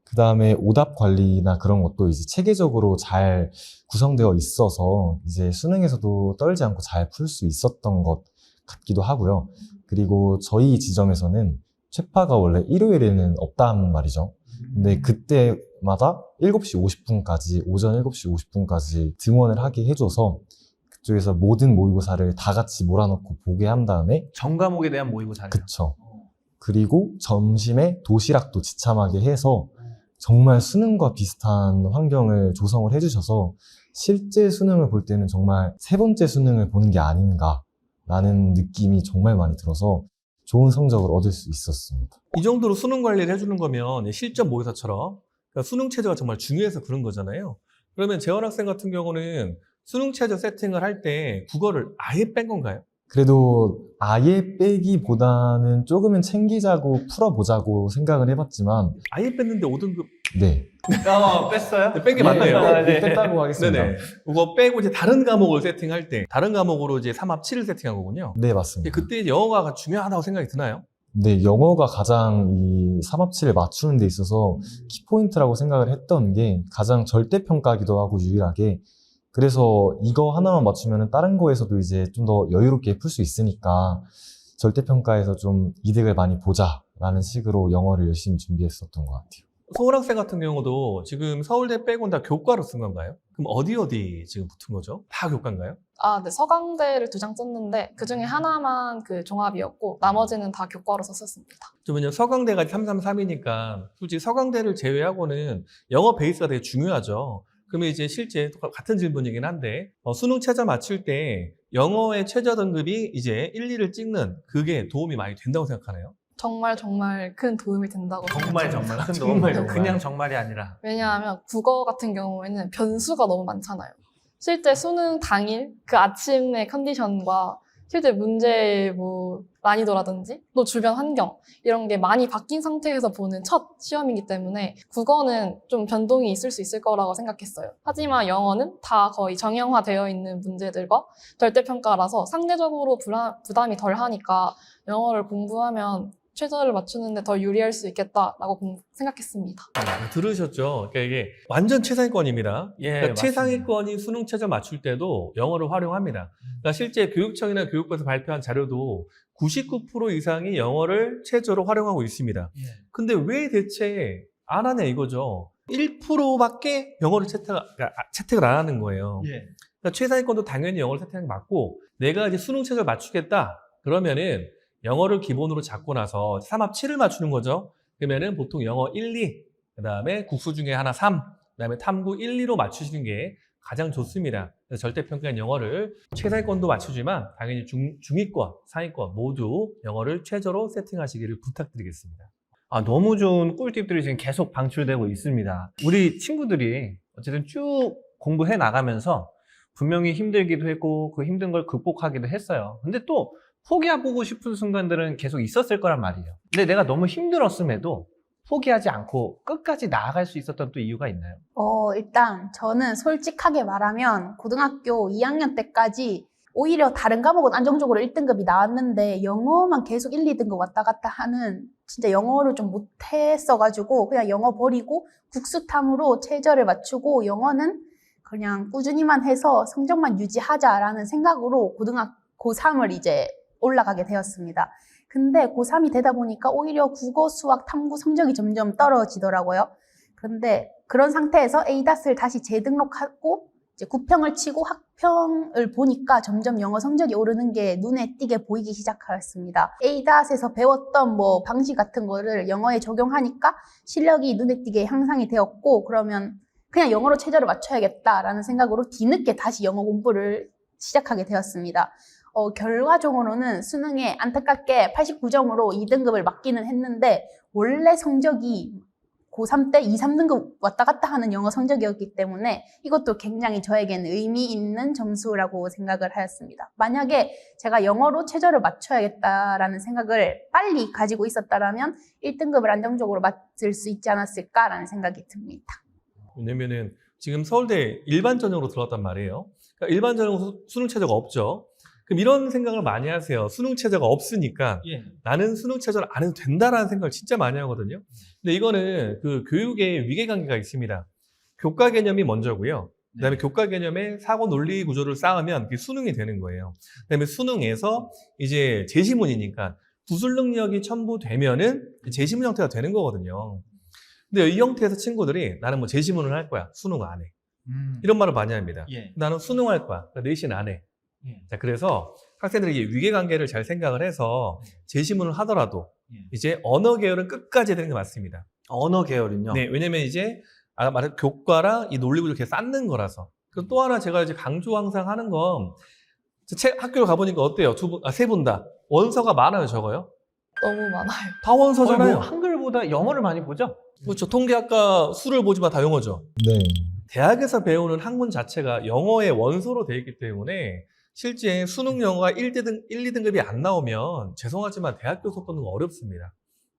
그 다음에 오답 관리나 그런 것도 이제 체계적으로 잘 구성되어 있어서 이제 수능에서도 떨지 않고 잘 풀 수 있었던 것 같기도 하고요. 그리고 저희 지점에서는 최파가 원래 일요일에는 없단 말이죠. 근데 그때마다 7시 50분까지, 오전 7시 50분까지 등원을 하게 해줘서 그쪽에서 모든 모의고사를 다 같이 몰아넣고 보게 한 다음에, 전 과목에 대한 모의고사네요. 그쵸. 그리고 점심에 도시락도 지참하게 해서 정말 수능과 비슷한 환경을 조성을 해주셔서 실제 수능을 볼 때는 정말 세 번째 수능을 보는 게 아닌가라는 느낌이 정말 많이 들어서 좋은 성적을 얻을 수 있었습니다. 이 정도로 수능 관리를 해주는 거면 실전 모의사처럼 그러니까 수능 체제가 정말 중요해서 그런 거잖아요. 그러면 재원 학생 같은 경우는 수능 체제 세팅을 할 때 국어를 아예 뺀 건가요? 그래도 아예 빼기보다는 조금은 챙기자고 풀어보자고 생각을 해봤지만, 아예 뺐는데 5등급 네. 뺐어요? 뺀 게 맞네요. 네. 뺐다고 하겠습니다. 네네. 그거 빼고 이제 다른 과목을 세팅할 때 다른 과목으로 이제 3합 7을 세팅한 거군요. 네, 맞습니다. 그때 이제 영어가 중요하다고 생각이 드나요? 네, 영어가 가장 이 삼합치를 맞추는 데 있어서 키포인트라고 생각을 했던 게 가장 절대평가기도 하고 유일하게, 그래서 이거 하나만 맞추면 다른 거에서도 이제 좀 더 여유롭게 풀 수 있으니까 절대평가에서 좀 이득을 많이 보자라는 식으로 영어를 열심히 준비했었던 것 같아요. 서울 학생 같은 경우도 지금 서울대 빼고는 다 교과로 쓴 건가요? 그럼 어디 지금 붙은 거죠? 다 교과인가요? 네, 서강대를 2장 썼는데 그 중에 하나만 그 종합이었고 나머지는 다 교과로 썼었습니다. 그러면 서강대가 333이니까 솔직히 서강대를 제외하고는 영어 베이스가 되게 중요하죠. 그러면 이제 실제 같은 질문이긴 한데 수능 최저 맞출 때 영어의 최저 등급이 이제 1, 2를 찍는 그게 도움이 많이 된다고 생각하나요? 정말 큰 도움이 된다고 정말 생각합니다. 큰 정말, 도움. 정말. 그냥 정말이 아니라. 왜냐하면 국어 같은 경우에는 변수가 너무 많잖아요. 실제 수능 당일 그 아침의 컨디션과 실제 문제의 난이도라든지 또 주변 환경 이런 게 많이 바뀐 상태에서 보는 첫 시험이기 때문에 국어는 좀 변동이 있을 수 있을 거라고 생각했어요. 하지만 영어는 다 거의 정형화되어 있는 문제들과 절대평가라서 상대적으로 부담이 덜 하니까 영어를 공부하면 최저를 맞추는데 더 유리할 수 있겠다라고 생각했습니다. 들으셨죠? 그러니까 이게 완전 최상위권입니다. 예, 그러니까 맞습니다. 최상위권이 수능 최저 맞출 때도 영어를 활용합니다. 그러니까 실제 교육청이나 교육부에서 발표한 자료도 99% 이상이 영어를 최저로 활용하고 있습니다. 예. 근데 왜 대체 안 하냐 이거죠. 1%밖에 영어를 채택을 안 하는 거예요. 예. 그러니까 최상위권도 당연히 영어를 채택하는 게 맞고 내가 이제 수능 최저를 맞추겠다 그러면은 영어를 기본으로 잡고 나서 3합 7을 맞추는 거죠. 그러면은 보통 영어 1, 2, 그 다음에 국수 중에 하나 3, 그 다음에 탐구 1, 2로 맞추시는 게 가장 좋습니다. 그래서 절대평가인 영어를 최상위권도 맞추지만 당연히 중위권, 상위권 모두 영어를 최저로 세팅하시기를 부탁드리겠습니다. 너무 좋은 꿀팁들이 지금 계속 방출되고 있습니다. 우리 친구들이 어쨌든 쭉 공부해 나가면서 분명히 힘들기도 했고 그 힘든 걸 극복하기도 했어요. 근데 또 포기해보고 싶은 순간들은 계속 있었을 거란 말이에요. 근데 내가 너무 힘들었음에도 포기하지 않고 끝까지 나아갈 수 있었던 또 이유가 있나요? 일단 저는 솔직하게 말하면 고등학교 2학년 때까지 오히려 다른 과목은 안정적으로 1등급이 나왔는데 영어만 계속 1, 2등급 왔다 갔다 하는 진짜 영어를 좀 못했어가지고 그냥 영어 버리고 국수탐으로 최저를 맞추고 영어는 그냥 꾸준히만 해서 성적만 유지하자라는 생각으로 고3을 이제 올라가게 되었습니다. 근데 고3이 되다 보니까 오히려 국어, 수학, 탐구 성적이 점점 떨어지더라고요. 그런데 그런 상태에서 A닷을 다시 재등록하고 이제 9평을 치고 학평을 보니까 점점 영어 성적이 오르는 게 눈에 띄게 보이기 시작하였습니다. A닷에서 배웠던 뭐 방식 같은 거를 영어에 적용하니까 실력이 눈에 띄게 향상이 되었고 그러면 그냥 영어로 최저를 맞춰야겠다라는 생각으로 뒤늦게 다시 영어 공부를 시작하게 되었습니다. 결과적으로는 수능에 안타깝게 89점으로 2등급을 맞기는 했는데 원래 성적이 고3 때 2, 3등급 왔다 갔다 하는 영어 성적이었기 때문에 이것도 굉장히 저에게는 의미 있는 점수라고 생각을 하였습니다. 만약에 제가 영어로 최저를 맞춰야겠다라는 생각을 빨리 가지고 있었다면 1등급을 안정적으로 맞을 수 있지 않았을까라는 생각이 듭니다. 왜냐면은 지금 서울대 일반 전형으로 들어갔단 말이에요. 그러니까 일반 전형으로 수능 최저가 없죠. 그럼 이런 생각을 많이 하세요. 수능 최저가 없으니까 예. 나는 수능 최저를 안 해도 된다라는 생각을 진짜 많이 하거든요. 근데 이거는 그 교육의 위계관계가 있습니다. 교과 개념이 먼저고요. 그다음에 교과 개념에 사고 논리 구조를 쌓으면 그게 수능이 되는 거예요. 그다음에 수능에서 이제 제시문이니까 구술 능력이 첨부되면은 제시문 형태가 되는 거거든요. 근데 이 형태에서 친구들이 나는 뭐 제시문을 할 거야. 수능 안 해. 이런 말을 많이 합니다. 예. 나는 수능할 거야. 그러니까 내신 안 해. 예. 자, 그래서 학생들이 이게 위계관계를 잘 생각을 해서 제시문을 하더라도 예. 이제 언어 계열은 끝까지 해야 되는 게 맞습니다. 언어 계열은요? 네, 왜냐면 이제 아까 말한 교과랑 이 논리구조를 이렇게 쌓는 거라서. 그리고 또 하나 제가 이제 강조 항상 하는 건 학교를 가보니까 어때요? 세 분 다 원서가 많아요, 적어요? 너무 많아요. 다 원서잖아요. 뭐 한글보다 영어를 많이 보죠? 그렇죠. 통계학과 수를 보지만 다 영어죠. 네. 대학에서 배우는 학문 자체가 영어의 원서로 되어 있기 때문에 실제 수능 영어가 1, 2등급이 안 나오면 죄송하지만 대학교 수업 보는 거 어렵습니다.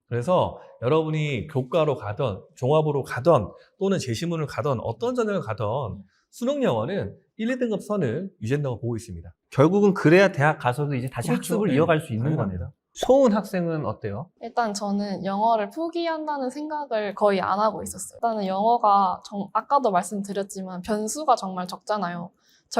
그래서 여러분이 교과로 가던 종합으로 가던 또는 제시문을 가던 어떤 전형을 가던 수능 영어는 1, 2등급 선을 유지한다고 보고 있습니다. 결국은 그래야 대학 가서도 이제 다시 그렇죠. 학습을 네. 이어갈 수 있는 당연합니다. 겁니다. 소은 학생은 어때요? 일단 저는 영어를 포기한다는 생각을 거의 안 하고 있었어요. 일단은 영어가 아까도 말씀드렸지만 변수가 정말 적잖아요.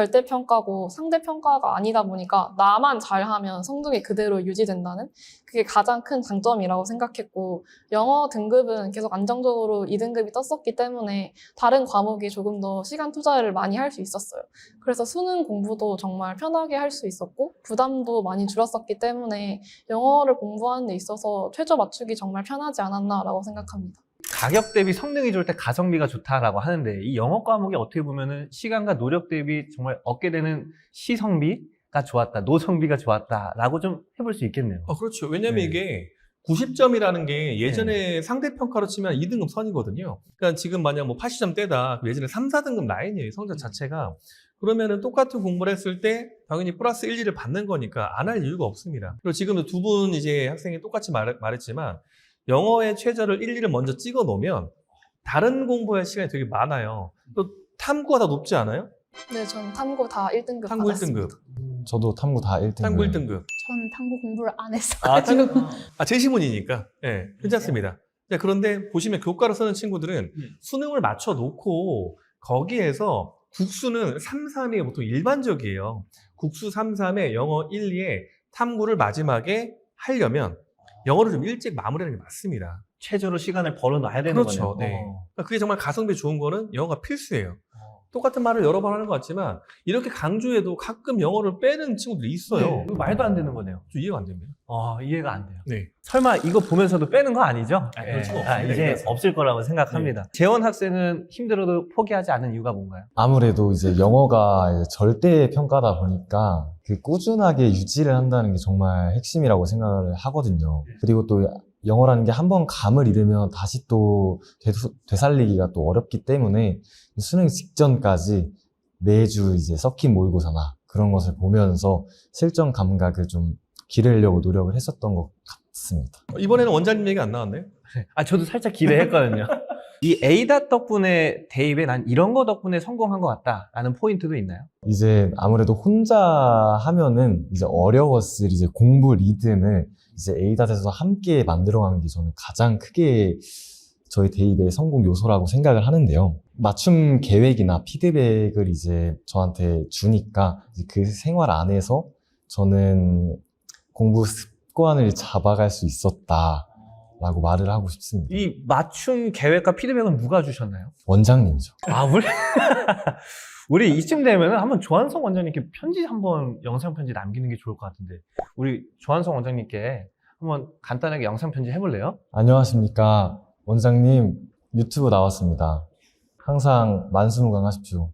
절대평가고 상대평가가 아니다 보니까 나만 잘하면 성적이 그대로 유지된다는 그게 가장 큰 장점이라고 생각했고 영어 등급은 계속 안정적으로 2등급이 떴었기 때문에 다른 과목이 조금 더 시간 투자를 많이 할 수 있었어요. 그래서 수능 공부도 정말 편하게 할 수 있었고 부담도 많이 줄었었기 때문에 영어를 공부하는 데 있어서 최저 맞추기 정말 편하지 않았나라고 생각합니다. 가격 대비 성능이 좋을 때 가성비가 좋다라고 하는데 이 영어 과목이 어떻게 보면은 시간과 노력 대비 정말 얻게 되는 시성비가 좋았다, 노성비가 좋았다라고 좀 해볼 수 있겠네요. 그렇죠. 왜냐면 네. 이게 90점이라는 게 예전에 상대평가로 치면 2등급 선이거든요. 그러니까 지금 만약 뭐 80점 떼다, 예전에 3, 4등급 라인이에요, 성적 자체가. 그러면은 똑같은 공부를 했을 때 당연히 플러스 1, 2를 받는 거니까 안 할 이유가 없습니다. 그리고 지금 두 분 이제 학생이 똑같이 말했지만 영어의 최저를 1, 2를 먼저 찍어 놓으면 다른 공부할 시간이 되게 많아요. 또 탐구가 더 높지 않아요? 네, 전 탐구 다 1등급 탐구 받았습니다. 1등급, 저도 탐구 다 1등급. 탐구 1등급. 전 탐구 공부를 안 했어가지고. 제시문이니까. 예, 괜찮습니다. 자, 그런데 보시면 교과로 쓰는 친구들은 수능을 맞춰 놓고 거기에서 국수는 3, 3이 보통 일반적이에요. 국수 3, 3에 영어 1, 2에 탐구를 마지막에 하려면 영어를 좀 일찍 마무리하는 게 맞습니다. 최저로 시간을 벌어놔야 되는 그렇죠. 거네요. 네. 그러니까 그게 정말 가성비 좋은 거는 영어가 필수예요. 똑같은 말을 여러 번 하는 것 같지만 이렇게 강조해도 가끔 영어를 빼는 친구들이 있어요. 네, 이거 말도 안 되는 거네요. 좀 이해가 안 됩니다. 이해가 안 돼요. 네. 설마 이거 보면서도 빼는 거 아니죠? 그럴 수가 없습니다. 이제 그래서. 없을 거라고 생각합니다. 재원 학생은 힘들어도 포기하지 않은 이유가 뭔가요? 아무래도 이제 영어가 이제 절대 평가다 보니까 그 꾸준하게 유지를 한다는 게 정말 핵심이라고 생각을 하거든요. 그리고 또 영어라는 게 한 번 감을 잃으면 다시 또 되살리기가 또 어렵기 때문에 수능 직전까지 매주 이제 섞인 모의고사나 그런 것을 보면서 실전 감각을 좀 기르려고 노력을 했었던 것 같습니다. 이번에는 원장님 얘기 안 나왔네요? 저도 살짝 기대했거든요. 이 에이다 덕분에 대입에 난 이런 거 덕분에 성공한 것 같다라는 포인트도 있나요? 이제 아무래도 혼자 하면은 이제 어려웠을 이제 공부 리듬을 이제 에이닷에서 함께 만들어가는 게 저는 가장 크게 저희 대입의 성공 요소라고 생각을 하는데요. 맞춤 계획이나 피드백을 이제 저한테 주니까 이제 그 생활 안에서 저는 공부 습관을 잡아갈 수 있었다라고 말을 하고 싶습니다. 이 맞춤 계획과 피드백은 누가 주셨나요? 원장님이죠. 우리 이쯤 되면은 한번 조한성 원장님께 편지 한번 영상 편지 남기는 게 좋을 것 같은데 우리 조한성 원장님께 한번 간단하게 영상 편지 해볼래요? 안녕하십니까. 원장님, 유튜브 나왔습니다. 항상 만수무강하십시오.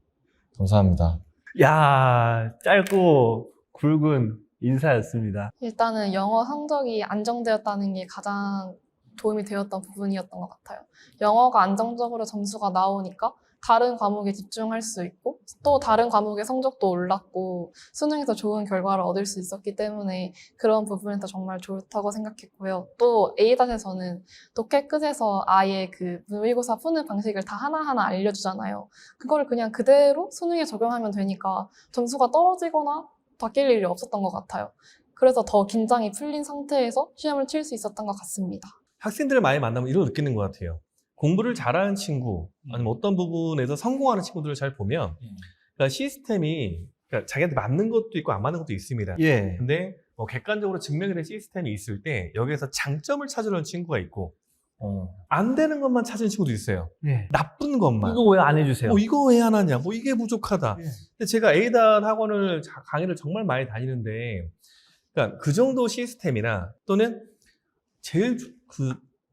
감사합니다. 야, 짧고 굵은 인사였습니다. 일단은 영어 성적이 안정되었다는 게 가장 도움이 되었던 부분이었던 것 같아요. 영어가 안정적으로 점수가 나오니까 다른 과목에 집중할 수 있고 또 다른 과목의 성적도 올랐고 수능에서 좋은 결과를 얻을 수 있었기 때문에 그런 부분에서 정말 좋다고 생각했고요. 또 A닷에서는 독해 끝에서 아예 그 모의고사 푸는 방식을 다 하나하나 알려주잖아요. 그거를 그냥 그대로 수능에 적용하면 되니까 점수가 떨어지거나 바뀔 일이 없었던 것 같아요. 그래서 더 긴장이 풀린 상태에서 시험을 칠 수 있었던 것 같습니다. 학생들을 많이 만나면 이런 거 느끼는 것 같아요. 공부를 잘하는 친구, 아니면 어떤 부분에서 성공하는 친구들을 잘 보면, 그러니까 시스템이, 그러니까 자기한테 맞는 것도 있고 안 맞는 것도 있습니다. 예. 근데 뭐 객관적으로 증명이 된 시스템이 있을 때, 여기에서 장점을 찾으려는 친구가 있고, 안 되는 것만 찾는 친구도 있어요. 예. 나쁜 것만. 이거 왜 안 해주세요? 이거 왜 안 하냐? 이게 부족하다. 근데 제가 A단 학원을 강의를 정말 많이 다니는데, 그러니까 그 정도 시스템이나 또는 제일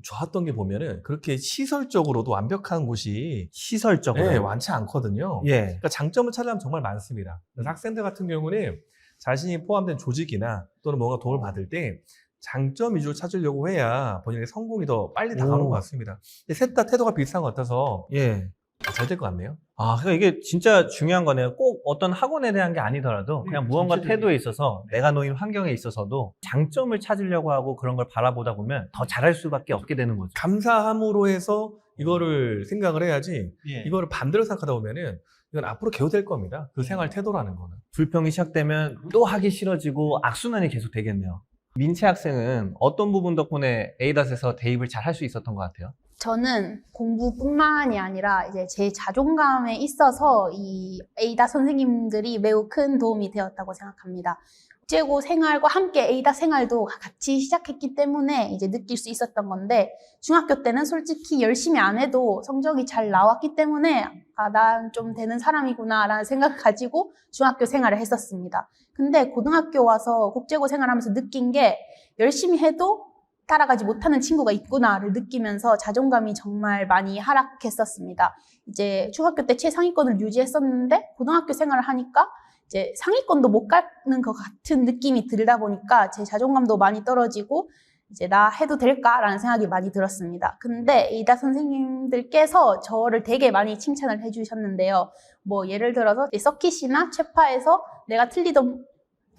좋았던 게 보면은 그렇게 시설적으로도 완벽한 곳이 시설적으로. 네, 많지 않거든요. 예. 그러니까 장점을 찾으려면 정말 많습니다. 그래서 학생들 같은 경우는 자신이 포함된 조직이나 또는 뭔가 도움을 받을 때 장점 위주로 찾으려고 해야 본인의 성공이 더 빨리 다가오는 것 같습니다. 셋 다 태도가 비슷한 것 같아서 예. 잘 될 것 같네요. 그러니까 이게 진짜 중요한 거네요. 꼭 어떤 학원에 대한 게 아니더라도 그냥 무언가 태도에 있어서 내가 놓인 환경에 있어서도 장점을 찾으려고 하고 그런 걸 바라보다 보면 더 잘할 수밖에 없게 되는 거죠. 감사함으로 해서 이거를 생각을 해야지 예. 이거를 반대로 생각하다 보면은 이건 앞으로 계속될 겁니다. 그 생활 태도라는 거는. 불평이 시작되면 또 하기 싫어지고 악순환이 계속 되겠네요. 민채 학생은 어떤 부분 덕분에 A닷에서 대입을 잘 할 수 있었던 것 같아요? 저는 공부뿐만이 아니라 이제 제 자존감에 있어서 이 에이다 선생님들이 매우 큰 도움이 되었다고 생각합니다. 국제고 생활과 함께 에이다 생활도 같이 시작했기 때문에 이제 느낄 수 있었던 건데 중학교 때는 솔직히 열심히 안 해도 성적이 잘 나왔기 때문에 난 좀 되는 사람이구나 라는 생각을 가지고 중학교 생활을 했었습니다. 근데 고등학교 와서 국제고 생활하면서 느낀 게 열심히 해도 따라가지 못하는 친구가 있구나를 느끼면서 자존감이 정말 많이 하락했었습니다. 이제 중학교 때 최상위권을 유지했었는데 고등학교 생활을 하니까 이제 상위권도 못 가는 것 같은 느낌이 들다 보니까 제 자존감도 많이 떨어지고 이제 나 해도 될까라는 생각이 많이 들었습니다. 근데 이다 선생님들께서 저를 되게 많이 칭찬을 해주셨는데요. 뭐 예를 들어서 서킷이나 최파에서 내가 틀리던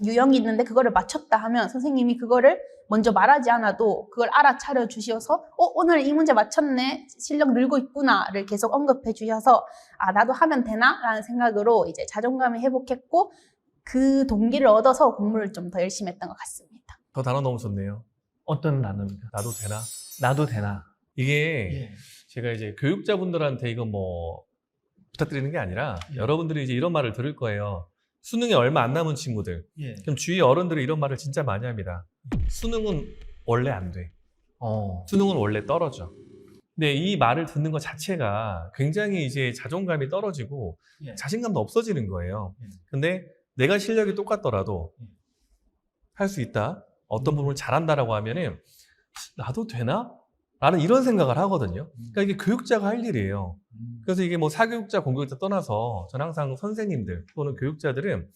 유형이 있는데 그거를 맞췄다 하면 선생님이 그거를 먼저 말하지 않아도 그걸 알아차려 주셔서 오늘 이 문제 맞췄네, 실력 늘고 있구나를 계속 언급해 주셔서 아 나도 하면 되나? 라는 생각으로 이제 자존감이 회복했고 그 동기를 얻어서 공부를 좀 더 열심히 했던 것 같습니다. 더 단어 너무 좋네요. 어떤 단어입니까? 나도 되나? 나도 되나? 이게 예. 제가 이제 교육자분들한테 이거 뭐 부탁드리는 게 아니라 예. 여러분들이 이제 이런 말을 들을 거예요. 수능에 얼마 안 남은 친구들. 예. 그럼 주위 어른들이 이런 말을 진짜 많이 합니다. 수능은 원래 안 돼. 수능은 원래 떨어져. 근데 이 말을 듣는 것 자체가 굉장히 이제 자존감이 떨어지고 예. 자신감도 없어지는 거예요. 예. 근데 내가 실력이 똑같더라도 할 수 있다. 어떤 부분을 잘한다라고 하면은 나도 되나? 라는 이런 생각을 하거든요. 그러니까 이게 교육자가 할 일이에요. 그래서 이게 뭐 사교육자, 공교육자 떠나서 저는 항상 선생님들 또는 교육자들은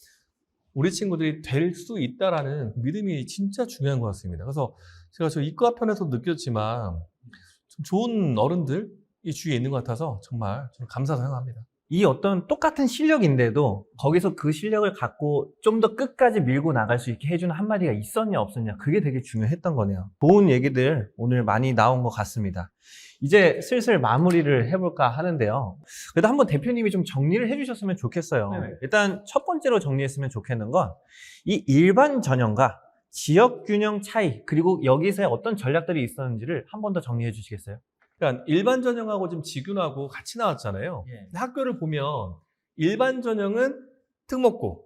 우리 친구들이 될 수 있다라는 믿음이 진짜 중요한 것 같습니다. 그래서 제가 저 이과 편에서 느꼈지만 좀 좋은 어른들이 주위에 있는 것 같아서 정말 저는 감사하다고 생각합니다. 이 어떤 똑같은 실력인데도 거기서 그 실력을 갖고 좀 더 끝까지 밀고 나갈 수 있게 해주는 한마디가 있었냐 없었냐, 그게 되게 중요했던 거네요. 좋은 얘기들 오늘 많이 나온 것 같습니다. 이제 슬슬 마무리를 해볼까 하는데요. 그래도 한번 대표님이 좀 정리를 해주셨으면 좋겠어요. 네네. 일단 첫 번째로 정리했으면 좋겠는 건 이 일반 전형과 지역 균형 차이, 그리고 여기서의 어떤 전략들이 있었는지를 한 번 더 정리해 주시겠어요? 그러니까 일반 전형하고 지금 지균하고 같이 나왔잖아요. 예. 근데 학교를 보면 일반 전형은 특목고,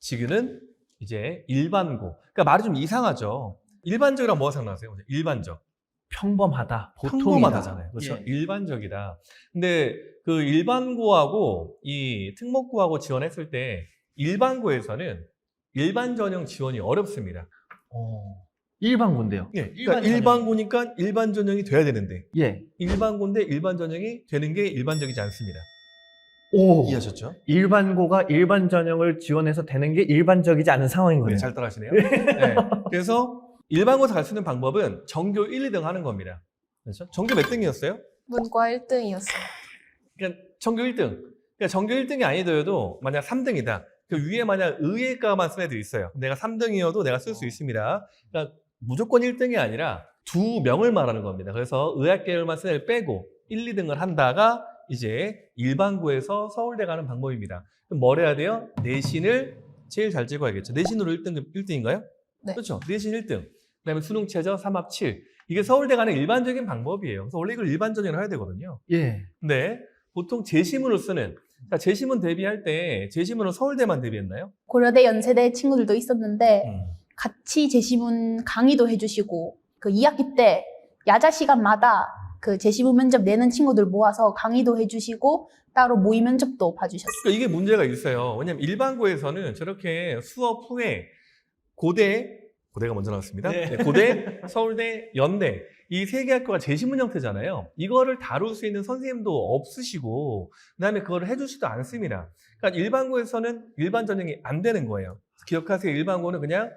지균은 이제 일반고. 그러니까 말이 좀 이상하죠. 일반적이랑 뭐가 생각나세요? 일반적. 평범하다, 보통이다. 평범하다잖아요. 그렇죠? 예. 일반적이다. 근데 그 일반고하고 이 특목고하고 지원했을 때 일반고에서는 일반 전형 지원이 어렵습니다. 일반고인데요. 예, 일반 그러니까 일반고니까 일반 전형이 돼야 되는데 예. 일반고인데 일반 전형이 되는 게 일반적이지 않습니다. 오. 이해하셨죠? 일반고가 일반 전형을 지원해서 되는 게 일반적이지 않은 상황인 거네요. 네, 잘 따라하시네요. 네. 그래서 일반고에서 갈 수 있는 방법은 전교 1, 2등 하는 겁니다. 그렇죠? 전교 몇 등이었어요? 문과 1등이었어요. 그러니까 전교 1등. 그러니까 전교 1등이 아니더라도 만약 3등이다. 그 위에 만약 의예과만 쓴 애들이 있어요. 내가 3등이어도 내가 쓸 수 있습니다. 그러니까 무조건 1등이 아니라 2명을 말하는 겁니다. 그래서 의학계열만 쓴 애를 빼고 1, 2등을 한다가 이제 일반고에서 서울대 가는 방법입니다. 그럼 뭘 해야 돼요? 내신을 제일 잘 찍어야겠죠. 내신으로 1등인가요? 네. 그렇죠. 내신 1등. 그 다음에 수능 최저 3합 7. 이게 서울대 가는 일반적인 방법이에요. 그래서 원래 이걸 일반적으로 해야 되거든요. 예. 근데 보통 재시문을 쓰는, 자, 재시문 대비할 때 재시문은 서울대만 대비했나요? 고려대, 연세대 친구들도 있었는데 같이 제시문 강의도 해주시고 그 2학기 때 야자 시간마다 그 제시문 면접 내는 친구들 모아서 강의도 해주시고 따로 모의 면접도 봐주셨어요. 그러니까 이게 문제가 있어요. 왜냐면 일반고에서는 저렇게 수업 후에 고대가 먼저 나왔습니다. 네. 네, 고대, 서울대, 연대 이 세 개 학교가 재시문 형태잖아요. 이거를 다룰 수 있는 선생님도 없으시고 그다음에 그거를 해주지도 않습니다. 그러니까 일반고에서는 일반 전형이 안 되는 거예요. 기억하세요. 일반고는 그냥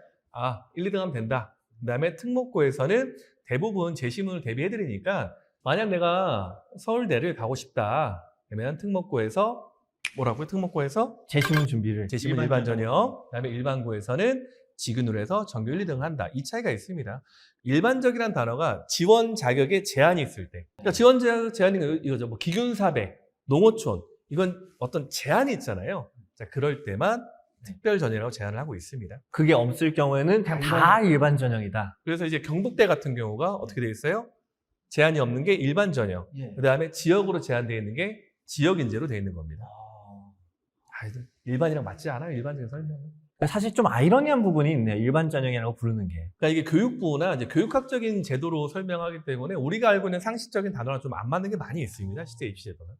1, 2등 하면 된다. 그다음에 특목고에서는 대부분 재시문을 대비해드리니까 만약 내가 서울대를 가고 싶다 그러면 특목고에서 뭐라고요? 특목고에서 재시문 준비를. 재시문 일반 전형, 그다음에 일반고에서는 지근으로 해서 전교 1, 2등을 한다. 이 차이가 있습니다. 일반적이라는 단어가 지원 자격에 제한이 있을 때. 그러니까 지원 자격 제한이 이거죠. 뭐 기균사배, 농어촌 이건 어떤 제한이 있잖아요. 자, 그럴 때만 특별 전형이라고 제한을 하고 있습니다. 그게 없을 경우에는 그냥 다 일반 전형이다. 그래서 이제 경북대 같은 경우가 어떻게 되어 있어요? 제한이 없는 게 일반 전형. 예. 그다음에 지역으로 제한되어 있는 게 지역 인재로 되어 있는 겁니다. 일반이랑 맞지 않아요? 일반적인 설명은. 사실 좀 아이러니한 부분이 있네요. 일반 전형이라고 부르는 게. 그러니까 이게 교육부나 이제 교육학적인 제도로 설명하기 때문에 우리가 알고 있는 상식적인 단어랑 좀 안 맞는 게 많이 있습니다. 실제 입시 제도는.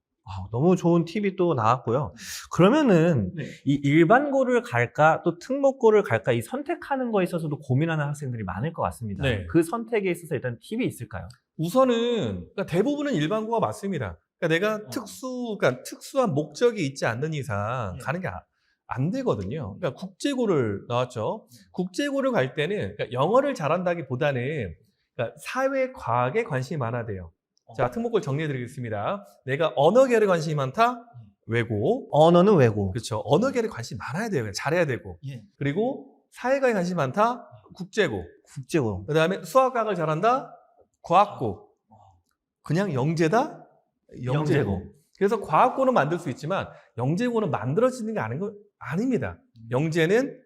너무 좋은 팁이 또 나왔고요. 그러면은 네. 이 일반고를 갈까 또 특목고를 갈까 이 선택하는 거에 있어서도 고민하는 학생들이 많을 것 같습니다. 네. 그 선택에 있어서 일단 팁이 있을까요? 우선은 그러니까 대부분은 일반고가 맞습니다. 그러니까 내가 그러니까 특수한 목적이 있지 않는 이상 예. 가는 게 안 되거든요. 그러니까 국제고를 나왔죠. 국제고를 갈 때는 그러니까 영어를 잘한다기보다는 그러니까 사회 과학에 관심이 많아야 돼요. 자, 특목고를 정리해 드리겠습니다. 내가 언어계열에 관심이 많다? 외고. 언어는 외고. 그렇죠. 언어계열에 관심이 많아야 돼요. 잘해야 되고. 예. 그리고 사회과에 관심이 많다? 국제고. 국제고. 그다음에 수학과학을 잘한다? 과학고. 그냥 영재다? 영재고. 그래서 과학고는 만들 수 있지만 영재고는 만들어지는 게 아닙니다. 영재는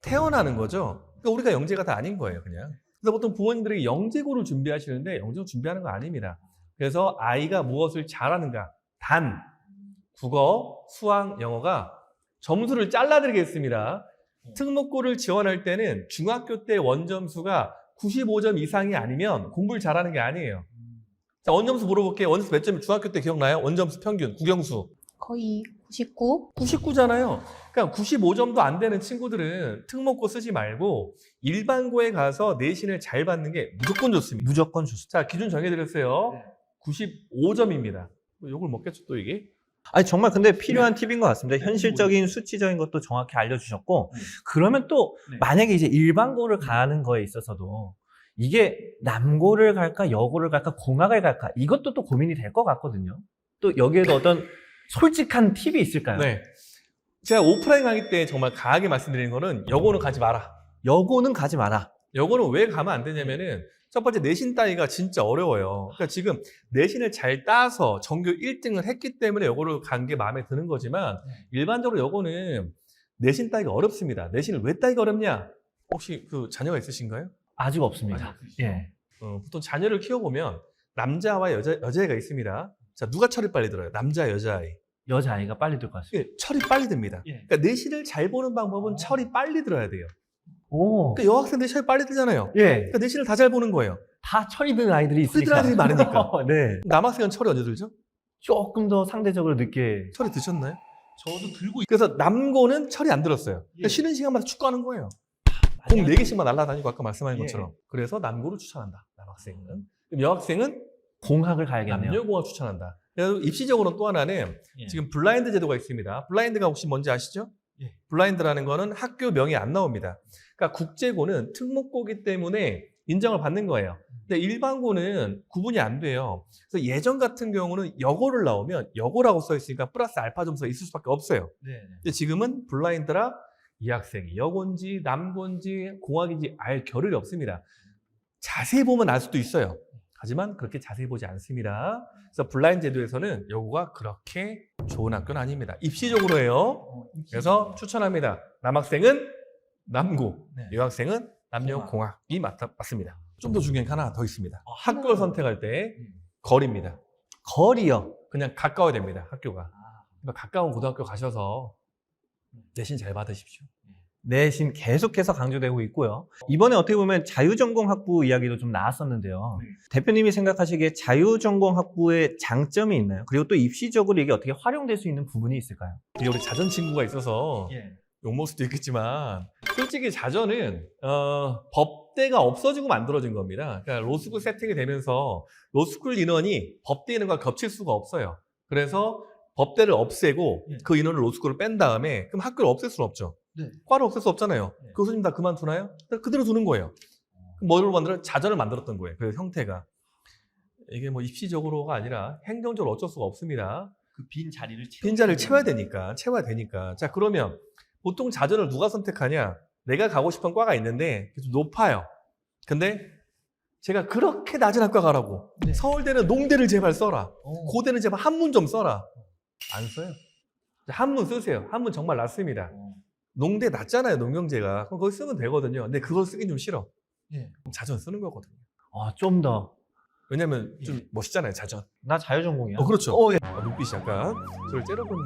태어나는 거죠. 그러니까 우리가 영재가 다 아닌 거예요, 그냥. 그래서 보통 부모님들이 영재고를 준비하시는데 영재고 준비하는 거 아닙니다. 그래서 아이가 무엇을 잘하는가? 단, 국어, 수학, 영어가 점수를 잘라드리겠습니다. 특목고를 지원할 때는 중학교 때 원점수가 95점 이상이 아니면 공부를 잘하는 게 아니에요. 자, 원점수 물어볼게요. 원점수 몇 점 중학교 때 기억나요? 원점수 평균, 국영수. 거의 99? 99잖아요. 그러니까 95점도 안 되는 친구들은 특목고 쓰지 말고 일반고에 가서 내신을 잘 받는 게 무조건 좋습니다. 무조건 좋습니다. 자, 기준 정해드렸어요. 네. 95점입니다. 요걸 먹겠죠, 또 이게? 아니 정말 근데 필요한 팁인 것 같습니다. 현실적인 수치적인 것도 정확히 알려주셨고 그러면 또 네. 만약에 이제 일반고를 가는 거에 있어서도 이게 남고를 갈까 여고를 갈까 공학을 갈까 이것도 또 고민이 될 것 같거든요. 또 여기에도 어떤 솔직한 팁이 있을까요? 네. 제가 오프라인 강의 때 정말 강하게 말씀드리는 거는 여고는 가지 마라. 여고는 가지 마라. 여고는 왜 가면 안 되냐면은 첫 번째 내신 따기가 진짜 어려워요. 그러니까 지금 내신을 잘 따서 전교 1등을 했기 때문에 여고를 간 게 마음에 드는 거지만 일반적으로 여고는 내신 따기가 어렵습니다. 내신을 왜 따기가 어렵냐? 혹시 그 자녀가 있으신가요? 아직 없습니다. 예. 보통 자녀를 키워보면 남자와 여자애가 있습니다. 자, 누가 철이 빨리 들어요? 남자, 여자아이. 여자아이가 빨리 들 것 같습니다. 예, 철이 빨리 듭니다. 예. 그러니까 내신을 잘 보는 방법은 철이 빨리 들어야 돼요. 오. 그러니까 여학생들이 철이 빨리 들잖아요. 예. 그러니까 내신을 다 잘 보는 거예요. 다 철이 든 아이들이 철이 있으니까. 든 아이들이 많으니까. 네. 남학생은 철이 언제 들죠? 조금 더 상대적으로 늦게. 철이 드셨나요? 저도 들고 그래서 남고는 철이 안 들었어요. 그러니까 예. 쉬는 시간마다 축구하는 거예요. 공 4개씩만 날아다니고 아까 말씀하신 예. 것처럼. 그래서 남고를 추천한다. 남학생은. 그럼 여학생은 공학을 가야겠네요. 남녀공학 추천한다. 그래서 입시적으로는 또 하나는 예. 지금 블라인드 제도가 있습니다. 블라인드가 혹시 뭔지 아시죠? 예. 블라인드라는 거는 학교 명이 안 나옵니다. 그러니까 국제고는 특목고기 때문에 인정을 받는 거예요. 근데 일반고는 구분이 안 돼요. 그래서 예전 같은 경우는 여고를 나오면 여고라고 써 있으니까 플러스 알파 점수가 있을 수밖에 없어요. 네. 근데 지금은 블라인드라 이 학생이 여고인지 남고인지 공학인지 알 겨를이 없습니다. 자세히 보면 알 수도 있어요. 하지만 그렇게 자세히 보지 않습니다. 그래서 블라인드 제도에서는 여고가 그렇게 좋은 학교는 아닙니다. 입시적으로 해요. 그래서 추천합니다. 남학생은 남고, 네. 여학생은 남녀공학이 맞습니다. 좀 더 중요한 게 하나 더 있습니다. 학교를 선택할 때 거리입니다. 거리요. 그냥 가까워야 됩니다. 학교가. 그러니까 가까운 고등학교 가셔서 내신 잘 받으십시오. 내신 계속해서 강조되고 있고요. 이번에 어떻게 보면 자유전공학부 이야기도 좀 나왔었는데요. 대표님이 생각하시기에 자유전공학부의 장점이 있나요? 그리고 또 입시적으로 이게 어떻게 활용될 수 있는 부분이 있을까요? 이게 우리 자전 친구가 있어서 예. 욕먹을 수도 있겠지만 솔직히 자전은 법대가 없어지고 만들어진 겁니다. 그러니까 로스쿨 세팅이 되면서 로스쿨 인원이 법대 인원과 겹칠 수가 없어요. 그래서 법대를 없애고 예. 그 인원을 로스쿨을 뺀 다음에 그럼 학교를 없앨 수는 없죠. 네. 과를 없앨 수 없잖아요. 네. 교수님 다 그만두나요? 그대로 두는 거예요. 뭐로 만들어? 자전을 만들었던 거예요. 그 형태가. 이게 뭐 입시적으로가 아니라 행정적으로 어쩔 수가 없습니다. 그 빈 자리를 빈자를 채워야 되니까. 자, 그러면 보통 자전을 누가 선택하냐? 내가 가고 싶은 과가 있는데 좀 높아요. 근데 제가 그렇게 낮은 학과 가라고. 네. 서울대는 농대를 제발 써라. 고대는 제발 한문 좀 써라. 안 써요. 한문 쓰세요. 한문 정말 낮습니다. 농대 낮잖아요, 농경제가. 그럼 거기 쓰면 되거든요. 근데 그걸 쓰긴 좀 싫어. 예. 그럼 자전 쓰는 거거든요. 좀 더. 왜냐면 좀 멋있잖아요, 자전. 나 자유전공이야. 그렇죠. 예. 눈빛이 약간 저를 째려본.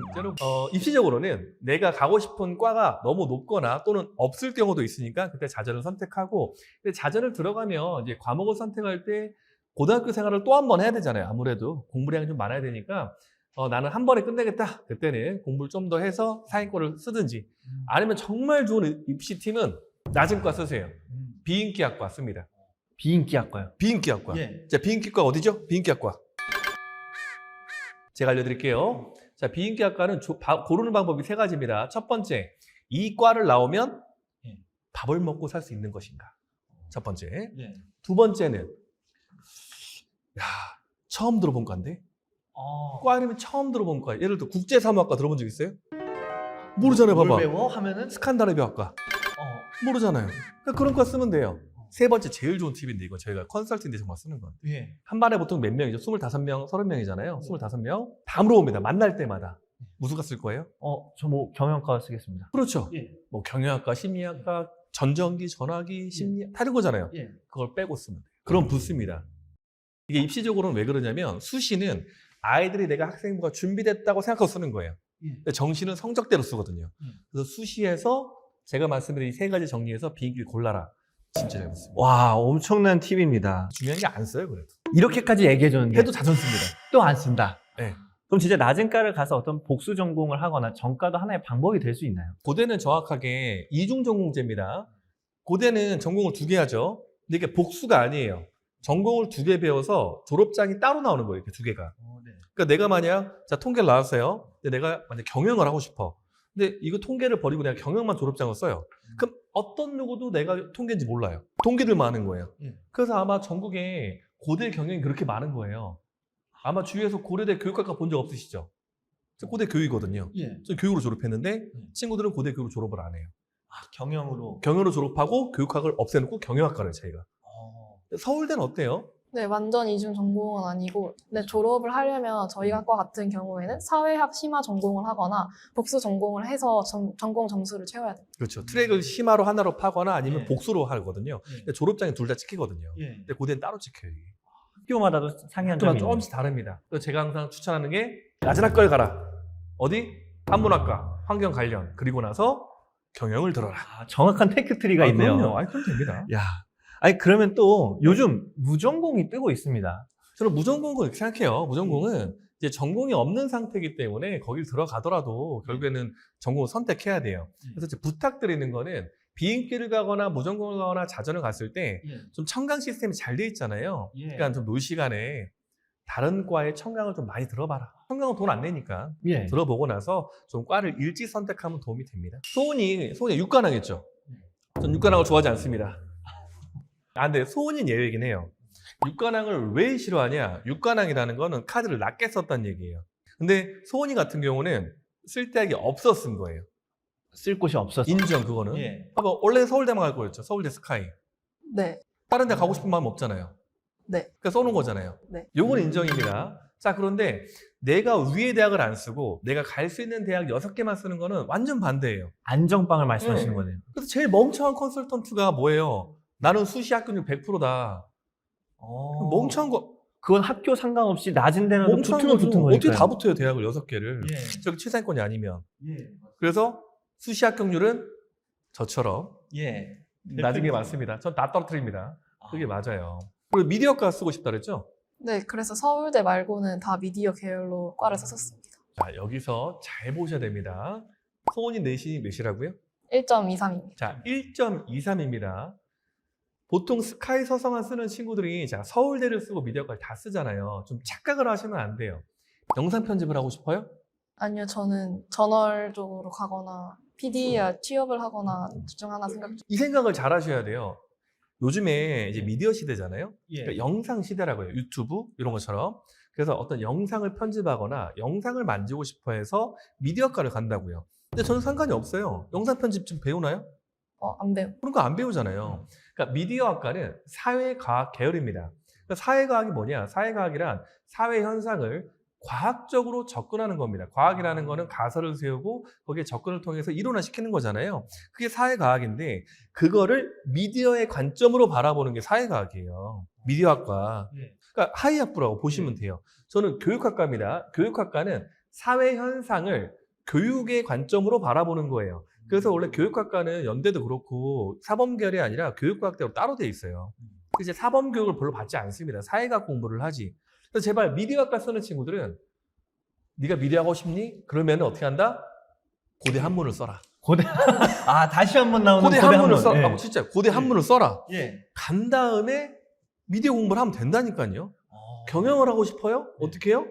입시적으로는 내가 가고 싶은 과가 너무 높거나 또는 없을 경우도 있으니까 그때 자전을 선택하고, 근데 자전을 들어가면 이제 과목을 선택할 때 고등학교 생활을 또 한 번 해야 되잖아요. 아무래도 공부량이 좀 많아야 되니까 나는 한 번에 끝내겠다. 그때는 공부를 좀 더 해서 상위권을 쓰든지, 아니면 정말 좋은 입시팀은 낮은 과 쓰세요. 비인기학과 씁니다. 비인기학과요. 비인기학과. 예. 자, 비인기과 어디죠? 비인기학과. 제가 알려드릴게요. 자, 비인기학과는 고르는 방법이 3가지입니다. 첫 번째, 이 과를 나오면 예. 밥을 먹고 살 수 있는 것인가. 첫 번째. 예. 두 번째는 야, 처음 들어본 과인데? 과 이름이 처음 들어본 과예요. 예를 들어 국제사무학과 들어본 적 있어요? 모르잖아요. 뭘 봐봐. 배워 하면은 스칸다라비아학과 모르잖아요. 그러니까 그런 과 쓰면 돼요. 세 번째 제일 좋은 팁인데 이거 저희가 컨설팅인데 정말 쓰는 건데 예. 한 반에 보통 몇 명이죠? 25명, 30명이잖아요. 25명. 다 물어봅니다. 만날 때마다. 무슨 과 쓸 거예요? 저 뭐 경영과 쓰겠습니다. 그렇죠. 예. 뭐 경영학과, 심리학과, 전전기, 전화기, 심리 다른 거잖아요. 예. 그걸 빼고 쓰면 돼요. 그럼 붙습니다. 이게 입시적으로는 왜 그러냐면 수시는 아이들이 내가 학생부가 준비됐다고 생각하고 쓰는 거예요. 예. 근데 정시는 성적대로 쓰거든요. 그래서 수시에서 제가 말씀드린 이 세 가지 정리해서 비인기를 골라라. 진짜 잘 붙습니다. 와, 엄청난 팁입니다. 중요한 게 안 써요, 그래도. 이렇게까지 얘기해줬는데 해도 자전 씁니다. 또 안 쓴다. 네. 그럼 진짜 낮은 과를 가서 어떤 복수 전공을 하거나 전과도 하나의 방법이 될 수 있나요? 고대는 정확하게 이중 전공제입니다. 고대는 전공을 2개 하죠. 근데 이게 복수가 아니에요. 전공을 2개 배워서 졸업장이 따로 나오는 거예요, 이렇게 2개가. 네. 그러니까 내가 만약 자 통계를 나왔어요. 근데 내가 만약 경영을 하고 싶어. 근데 이거 통계를 버리고 내가 경영만 졸업장을 써요. 그럼 어떤 누구도 내가 통계인지 몰라요. 동기들만 아는 거예요. 그래서 아마 전국에 고대 경영이 그렇게 많은 거예요. 아마 주위에서 고려대 교육학과 본 적 없으시죠? 저 고대 교육이거든요. 예. 저 교육으로 졸업했는데 친구들은 고대 교육으로 졸업을 안 해요. 경영으로. 경영으로 졸업하고 교육학을 없애놓고 경영학과를 자기가. 서울대는 어때요? 네, 완전 이중 전공은 아니고, 네, 졸업을 하려면 저희 학과 같은 경우에는 사회학 심화 전공을 하거나 복수 전공을 해서 전공 점수를 채워야 돼요. 그렇죠. 트랙을 심화로 하나로 파거나 아니면 예. 복수로 하거든요. 예. 근데 졸업장에 둘 다 찍히거든요. 예. 근데 고대는 따로 찍혀요. 이게. 학교마다도 상이한 점이 학교마다 있나요? 조금씩 다릅니다. 그래서 제가 항상 추천하는 게 낮은 학과에 가라. 어디? 한문학과, 환경 관련. 그리고 나서 경영을 들어라. 정확한 테크트리가 있네요. 그럼요. 아니, 그럼 됩니다. 야, 아니 그러면 또 요즘 무전공이 뜨고 있습니다. 저는 무전공은 이렇게 생각해요. 무전공은 이제 전공이 없는 상태이기 때문에 거길 들어가더라도 결국에는 전공을 선택해야 돼요. 그래서 이제 부탁드리는 거는 비인기를 가거나 무전공을 가거나 자전을 갔을 때 좀 청강 시스템이 잘 돼 있잖아요. 예. 그러니까 좀 놀 시간에 다른 과의 청강을 좀 많이 들어봐라. 청강은 돈 안 내니까 예. 들어보고 나서 좀 과를 일찍 선택하면 도움이 됩니다. 소은이 육관왕했죠. 전 육관왕을 좋아하지 않습니다. 근데 소은이는 예외이긴 해요. 육관왕을 왜 싫어하냐? 육관왕이라는 거는 카드를 낮게 썼다는 얘기예요. 근데 소은이 같은 경우는 쓸데하게 없어 쓴 거예요. 쓸 곳이 없어서. 인정, 그거는. 예. 봐봐, 원래 서울대만 갈 거였죠. 서울대 스카이. 네, 다른 데 가고 싶은 마음 없잖아요. 네. 그러니까 써놓은 거잖아요. 네. 요건 인정입니다. 자, 그런데 내가 위의 대학을 안 쓰고 내가 갈 수 있는 대학 6개만 쓰는 거는 완전 반대예요. 안정빵을 말씀하시는 네. 거네요. 그래서 제일 멍청한 컨설턴트가 뭐예요? 나는 수시 학교는 100%다. 멍청한 거, 그건 학교 상관없이 낮은 데라도 멍청한 붙으면 거죠. 붙은 거니까요. 어떻게 다 붙어요, 대학을 6개를. 예. 저기 최상권이 아니면. 예. 그래서 수시 합격률은 저처럼 예. 낮은 게 많습니다. 전 다 떨어뜨립니다. 그게 맞아요. 그리고 미디어과 쓰고 싶다 그랬죠? 네, 그래서 서울대 말고는 다 미디어 계열로 과를 썼었습니다. 자, 여기서 잘 보셔야 됩니다. 소원이 내신이 몇이라고요? 1.23입니다. 자, 1.23입니다. 보통 스카이 서성한 쓰는 친구들이 자, 서울대를 쓰고 미디어까지 다 쓰잖아요. 좀 착각을 하시면 안 돼요. 영상 편집을 하고 싶어요? 아니요, 저는 저널 쪽으로 가거나 PD야 취업을 하거나 둘 중 하나 생각 중. 이 생각을 잘 하셔야 돼요. 요즘에 이제 미디어 시대잖아요. 예. 그러니까 영상 시대라고 해요. 유튜브 이런 것처럼. 그래서 어떤 영상을 편집하거나 영상을 만지고 싶어 해서 미디어과를 간다고요. 근데 저는 상관이 없어요. 영상 편집 좀 배우나요? 안 배워. 그런 거 안 배우잖아요. 그러니까 미디어학과는 사회과학 계열입니다. 그러니까 사회과학이 뭐냐? 사회과학이란 사회 현상을 과학적으로 접근하는 겁니다. 과학이라는 거는 가설을 세우고 거기에 접근을 통해서 이론화시키는 거잖아요. 그게 사회과학인데 그거를 미디어의 관점으로 바라보는 게 사회과학이에요. 미디어학과. 예. 그러니까 하이학부라고 보시면 돼요. 저는 교육학과입니다. 교육학과는 사회 현상을 교육의 관점으로 바라보는 거예요. 그래서 원래 교육학과는 연대도 그렇고 사범계열이 아니라 교육과학대로 따로 돼 있어요. 이제 사범교육을 별로 받지 않습니다. 사회과학 공부를 하지. 그래서 제발 미디어학과 쓰는 친구들은 네가 미디어 하고 싶니? 그러면 어떻게 한다? 고대 한문을 써라. 다시 한 번 나오는 고대 한문을 한문. 써라. 예. 진짜 고대 한문을 써라. 예. 간 다음에 미디어 공부를 하면 된다니까요. 경영을 하고 싶어요? 어떻게 해요?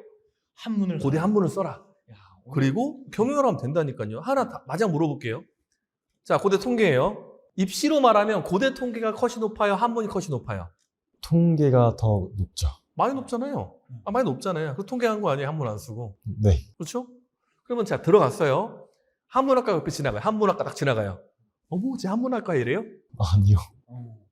한문을 고대 한문을 써라. 야, 그리고 경영을 하면 된다니까요. 하나 마냥 물어볼게요. 자, 고대 통계예요. 입시로 말하면 고대 통계가 컷이 높아요? 한문이 컷이 높아요? 통계가 더 높죠. 많이 높잖아요. 많이 높잖아요. 그 통계한 거 아니에요? 한문 안 쓰고. 네. 그렇죠? 그러면 자, 들어갔어요. 한문학과 옆에 지나가요. 한문학과 딱 지나가요. 뭐지? 한문학과 이래요? 아니요.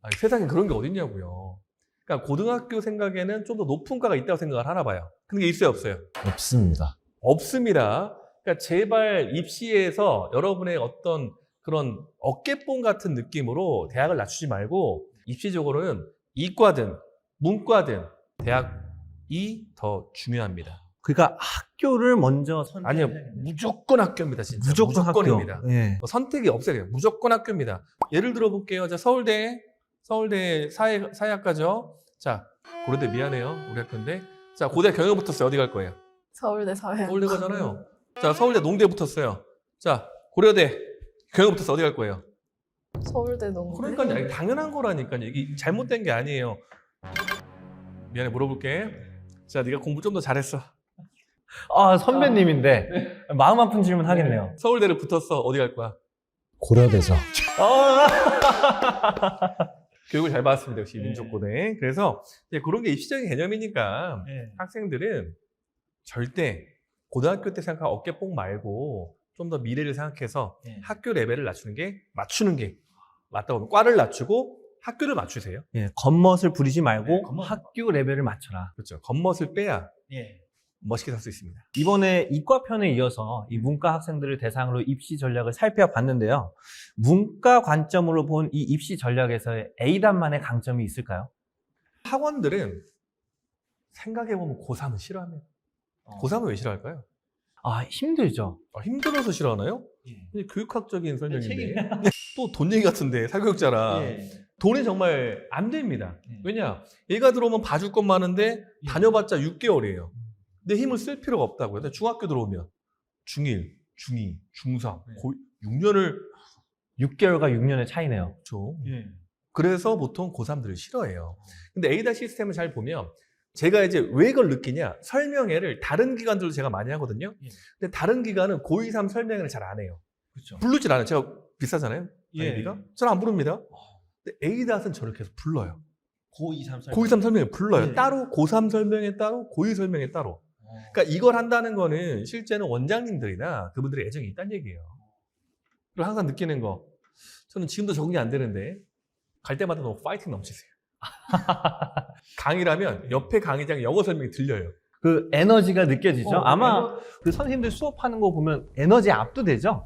아니, 세상에 그런 게 어딨냐고요. 그러니까 고등학교 생각에는 좀 더 높은 과가 있다고 생각을 하나 봐요. 근데 있어요, 없어요? 없습니다. 없습니다. 그러니까 제발 입시에서 여러분의 어떤 그런 어깨뽕 같은 느낌으로 대학을 낮추지 말고 입시적으로는 이과든 문과든 대학이 더 중요합니다. 그러니까 학교를 먼저 선택. 아니요, 무조건 학교입니다, 진짜. 무조건 무조건입니다. 학교. 예. 선택이 없어요. 그냥 무조건 학교입니다. 예를 들어 볼게요. 자, 서울대 사회학과죠. 자, 고려대 미안해요. 우리 학교인데. 자, 고대 경영 붙었어요. 어디 갈 거예요? 서울대 사회. 서울대 가잖아요. 자, 서울대 농대 붙었어요. 자, 고려대 경영 붙었어. 어디 갈 거예요? 서울대 농대. 그러니까요. 이게 당연한 거라니까요. 이게 잘못된 게 아니에요. 미안해, 물어볼게. 자, 네가 공부 좀 더 잘했어. 아, 선배님인데 마음 아픈 질문 하겠네요. 서울대를 붙었어. 어디 갈 거야? 고려대죠. 교육을 잘 받았습니다. 역시 네. 민족고대. 그래서 이제 그런 게 입시적인 개념이니까 예. 학생들은 절대 고등학교 때 생각한 어깨뽕 말고 좀 더 미래를 생각해서 예. 학교 레벨을 맞추는 게 맞다고 보면 과를 낮추고 학교를 맞추세요. 예, 겉멋을 부리지 말고 네, 겉멋. 학교 레벨을 맞춰라. 그렇죠. 겉멋을 빼야 예. 멋있게 살 수 있습니다. 이번에 이과편에 이어서 이 문과 학생들을 대상으로 입시 전략을 살펴봤는데요. 문과 관점으로 본 이 입시 전략에서의 A단만의 강점이 있을까요? 학원들은 생각해보면 고3은 싫어합니다. 고3은 왜 싫어할까요? 아, 힘들죠. 힘들어서 싫어하나요? 예. 이게 교육학적인 설명인데 책임. 또 돈 얘기 같은데 사교육자라 예. 돈이 정말 안 됩니다. 예. 왜냐? 얘가 들어오면 봐줄 것 많은데 예. 다녀봤자 6개월이에요. 내 힘을 쓸 필요가 없다고요. 근데 중학교 들어오면 중1, 중2, 중3, 네. 6년을 6개월과 6년의 차이네요. 줘. 예. 그래서 보통 고3들을 싫어해요. 근데 에이다 시스템을 잘 보면 제가 이제 왜 그걸 느끼냐? 설명회를 다른 기관들도 제가 많이 하거든요. 예. 근데 다른 기관은 고2, 3 설명회를 잘 안 해요. 그렇죠. 부르질 않아요. 제가 비싸잖아요. 예. 아이비가. 잘 안 부릅니다. 근데 에이닷은 저를 계속 불러요. 고2, 3, 4. 고2, 3 설명회 불러요. 예. 따로 고3 설명회 따로, 고2 설명회 따로. 그러니까 이걸 한다는 거는 실제는 원장님들이나 그분들의 애정이 있다는 얘기예요. 그리고 항상 느끼는 거, 저는 지금도 적응이 안 되는데 갈 때마다 너무 파이팅 넘치세요. 강의라면 옆에 강의장 영어 설명이 들려요. 그 에너지가 느껴지죠? 아마 에너- 그 선생님들 수업하는 거 보면 에너지 압도되죠?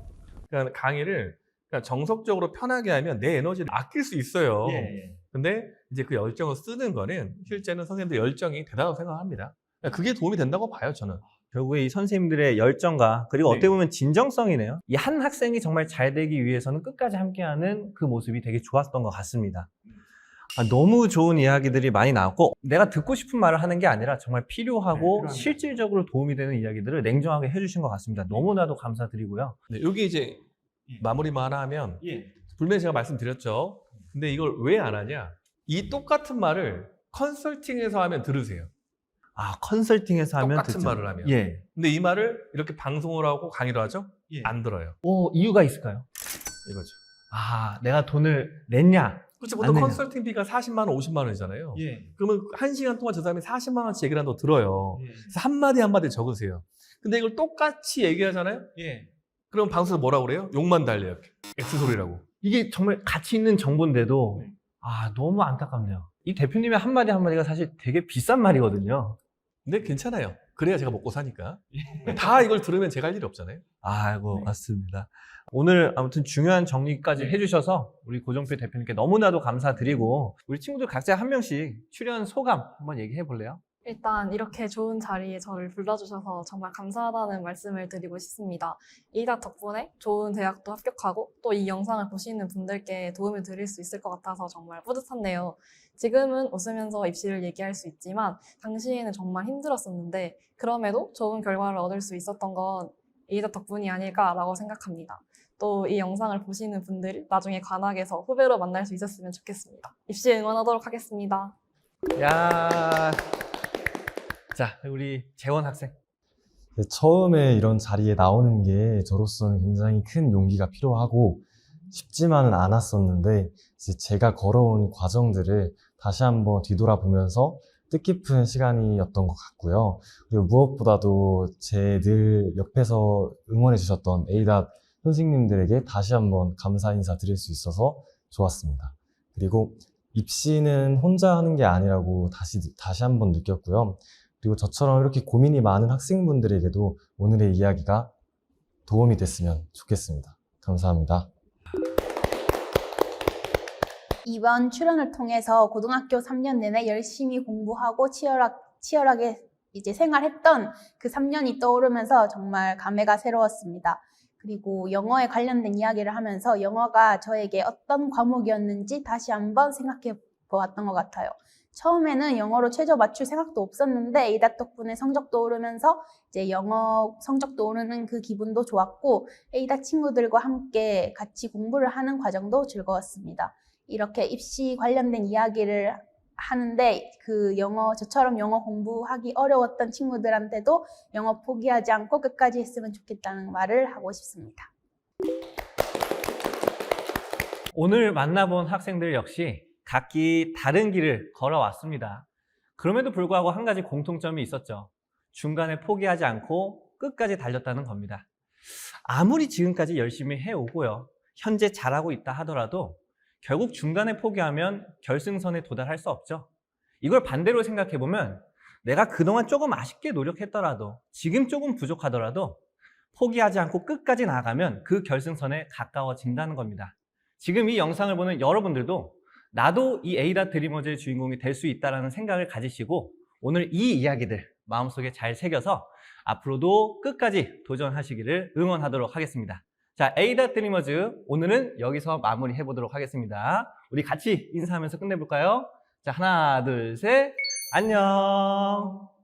그러니까 강의를 그러니까 정석적으로 편하게 하면 내 에너지를 아낄 수 있어요. 예. 근데 이제 그 열정을 쓰는 거는 실제는 선생님들 열정이 대단하다고 생각합니다. 그게 도움이 된다고 봐요, 저는. 결국에 이 선생님들의 열정과 그리고 네. 어떻게 보면 진정성이네요. 이 한 학생이 정말 잘 되기 위해서는 끝까지 함께하는 그 모습이 되게 좋았던 것 같습니다. 너무 좋은 이야기들이 많이 나왔고 내가 듣고 싶은 말을 하는 게 아니라 정말 필요하고 필요합니다. 실질적으로 도움이 되는 이야기들을 냉정하게 해주신 것 같습니다. 너무나도 감사드리고요. 네, 여기 이제 예. 마무리만 하나 하면 예. 분명히 제가 말씀드렸죠. 근데 이걸 왜 안 하냐? 이 똑같은 말을 컨설팅에서 하면 들으세요. 아, 컨설팅에서 하면 똑같은 듣죠. 말을 하면. 예. 근데 이 말을 이렇게 방송을 하고 강의를 하죠? 예. 안 들어요. 이유가 있을까요? 이거죠. 아, 내가 돈을 냈냐? 그렇죠. 보통 안 내냐. 컨설팅비가 40만 원, 50만 원이잖아요. 예. 그러면 1시간 동안 저 사람이 40만 원치 얘기를 한다고 들어요. 예. 그래서 한마디 한마디 적으세요. 근데 이걸 똑같이 얘기하잖아요? 예. 그럼 방송에서 뭐라고 그래요? 욕만 달래요. 이렇게. X소리라고. 이게 정말 가치 있는 정보인데도 네. 너무 안타깝네요. 이 대표님의 한마디 한마디가 사실 되게 비싼 말이거든요. 근데 괜찮아요. 그래야 제가 먹고 사니까. 다 이걸 들으면 제가 할 일이 없잖아요. 아이고, 네. 맞습니다. 오늘 아무튼 중요한 정리까지 해주셔서 우리 고정표 대표님께 너무나도 감사드리고 우리 친구들 각자 한 명씩 출연 소감 한번 얘기해 볼래요? 일단 이렇게 좋은 자리에 저를 불러주셔서 정말 감사하다는 말씀을 드리고 싶습니다. 이다 덕분에 좋은 대학도 합격하고 또 이 영상을 보시는 분들께 도움을 드릴 수 있을 것 같아서 정말 뿌듯한데요. 지금은 웃으면서 입시를 얘기할 수 있지만 당시에는 정말 힘들었었는데 그럼에도 좋은 결과를 얻을 수 있었던 건 이다 덕분이 아닐까라고 생각합니다. 또 이 영상을 보시는 분들이 나중에 관악에서 후배로 만날 수 있었으면 좋겠습니다. 입시 응원하도록 하겠습니다. 야, 자, 우리 재원 학생. 네, 처음에 이런 자리에 나오는 게 저로서는 굉장히 큰 용기가 필요하고 쉽지만은 않았었는데 이제 제가 걸어온 과정들을 다시 한번 뒤돌아보면서 뜻깊은 시간이었던 것 같고요. 그리고 무엇보다도 제 늘 옆에서 응원해 주셨던 A닷 선생님들에게 다시 한번 감사 인사 드릴 수 있어서 좋았습니다. 그리고 입시는 혼자 하는 게 아니라고 다시 한번 느꼈고요. 그리고 저처럼 이렇게 고민이 많은 학생분들에게도 오늘의 이야기가 도움이 됐으면 좋겠습니다. 감사합니다. 이번 출연을 통해서 고등학교 3년 내내 열심히 공부하고 치열하게 이제 생활했던 그 3년이 떠오르면서 정말 감회가 새로웠습니다. 그리고 영어에 관련된 이야기를 하면서 영어가 저에게 어떤 과목이었는지 다시 한번 생각해 보았던 것 같아요. 처음에는 영어로 최저 맞출 생각도 없었는데 A닷 덕분에 성적도 오르면서 이제 영어 성적도 오르는 그 기분도 좋았고 A닷 친구들과 함께 같이 공부를 하는 과정도 즐거웠습니다. 이렇게 입시 관련된 이야기를 하는데 저처럼 영어 공부하기 어려웠던 친구들한테도 영어 포기하지 않고 끝까지 했으면 좋겠다는 말을 하고 싶습니다. 오늘 만나본 학생들 역시 각기 다른 길을 걸어왔습니다. 그럼에도 불구하고 한 가지 공통점이 있었죠. 중간에 포기하지 않고 끝까지 달렸다는 겁니다. 아무리 지금까지 열심히 해오고요, 현재 잘하고 있다 하더라도 결국 중간에 포기하면 결승선에 도달할 수 없죠. 이걸 반대로 생각해보면 내가 그동안 조금 아쉽게 노력했더라도, 지금 조금 부족하더라도 포기하지 않고 끝까지 나가면 그 결승선에 가까워진다는 겁니다. 지금 이 영상을 보는 여러분들도 나도 이 A닷 드리머즈의 주인공이 될 수 있다는 생각을 가지시고 오늘 이 이야기들 마음속에 잘 새겨서 앞으로도 끝까지 도전하시기를 응원하도록 하겠습니다. 자, A닷 드리머즈 오늘은 여기서 마무리해 보도록 하겠습니다. 우리 같이 인사하면서 끝내볼까요? 자, 하나, 둘, 셋, 안녕.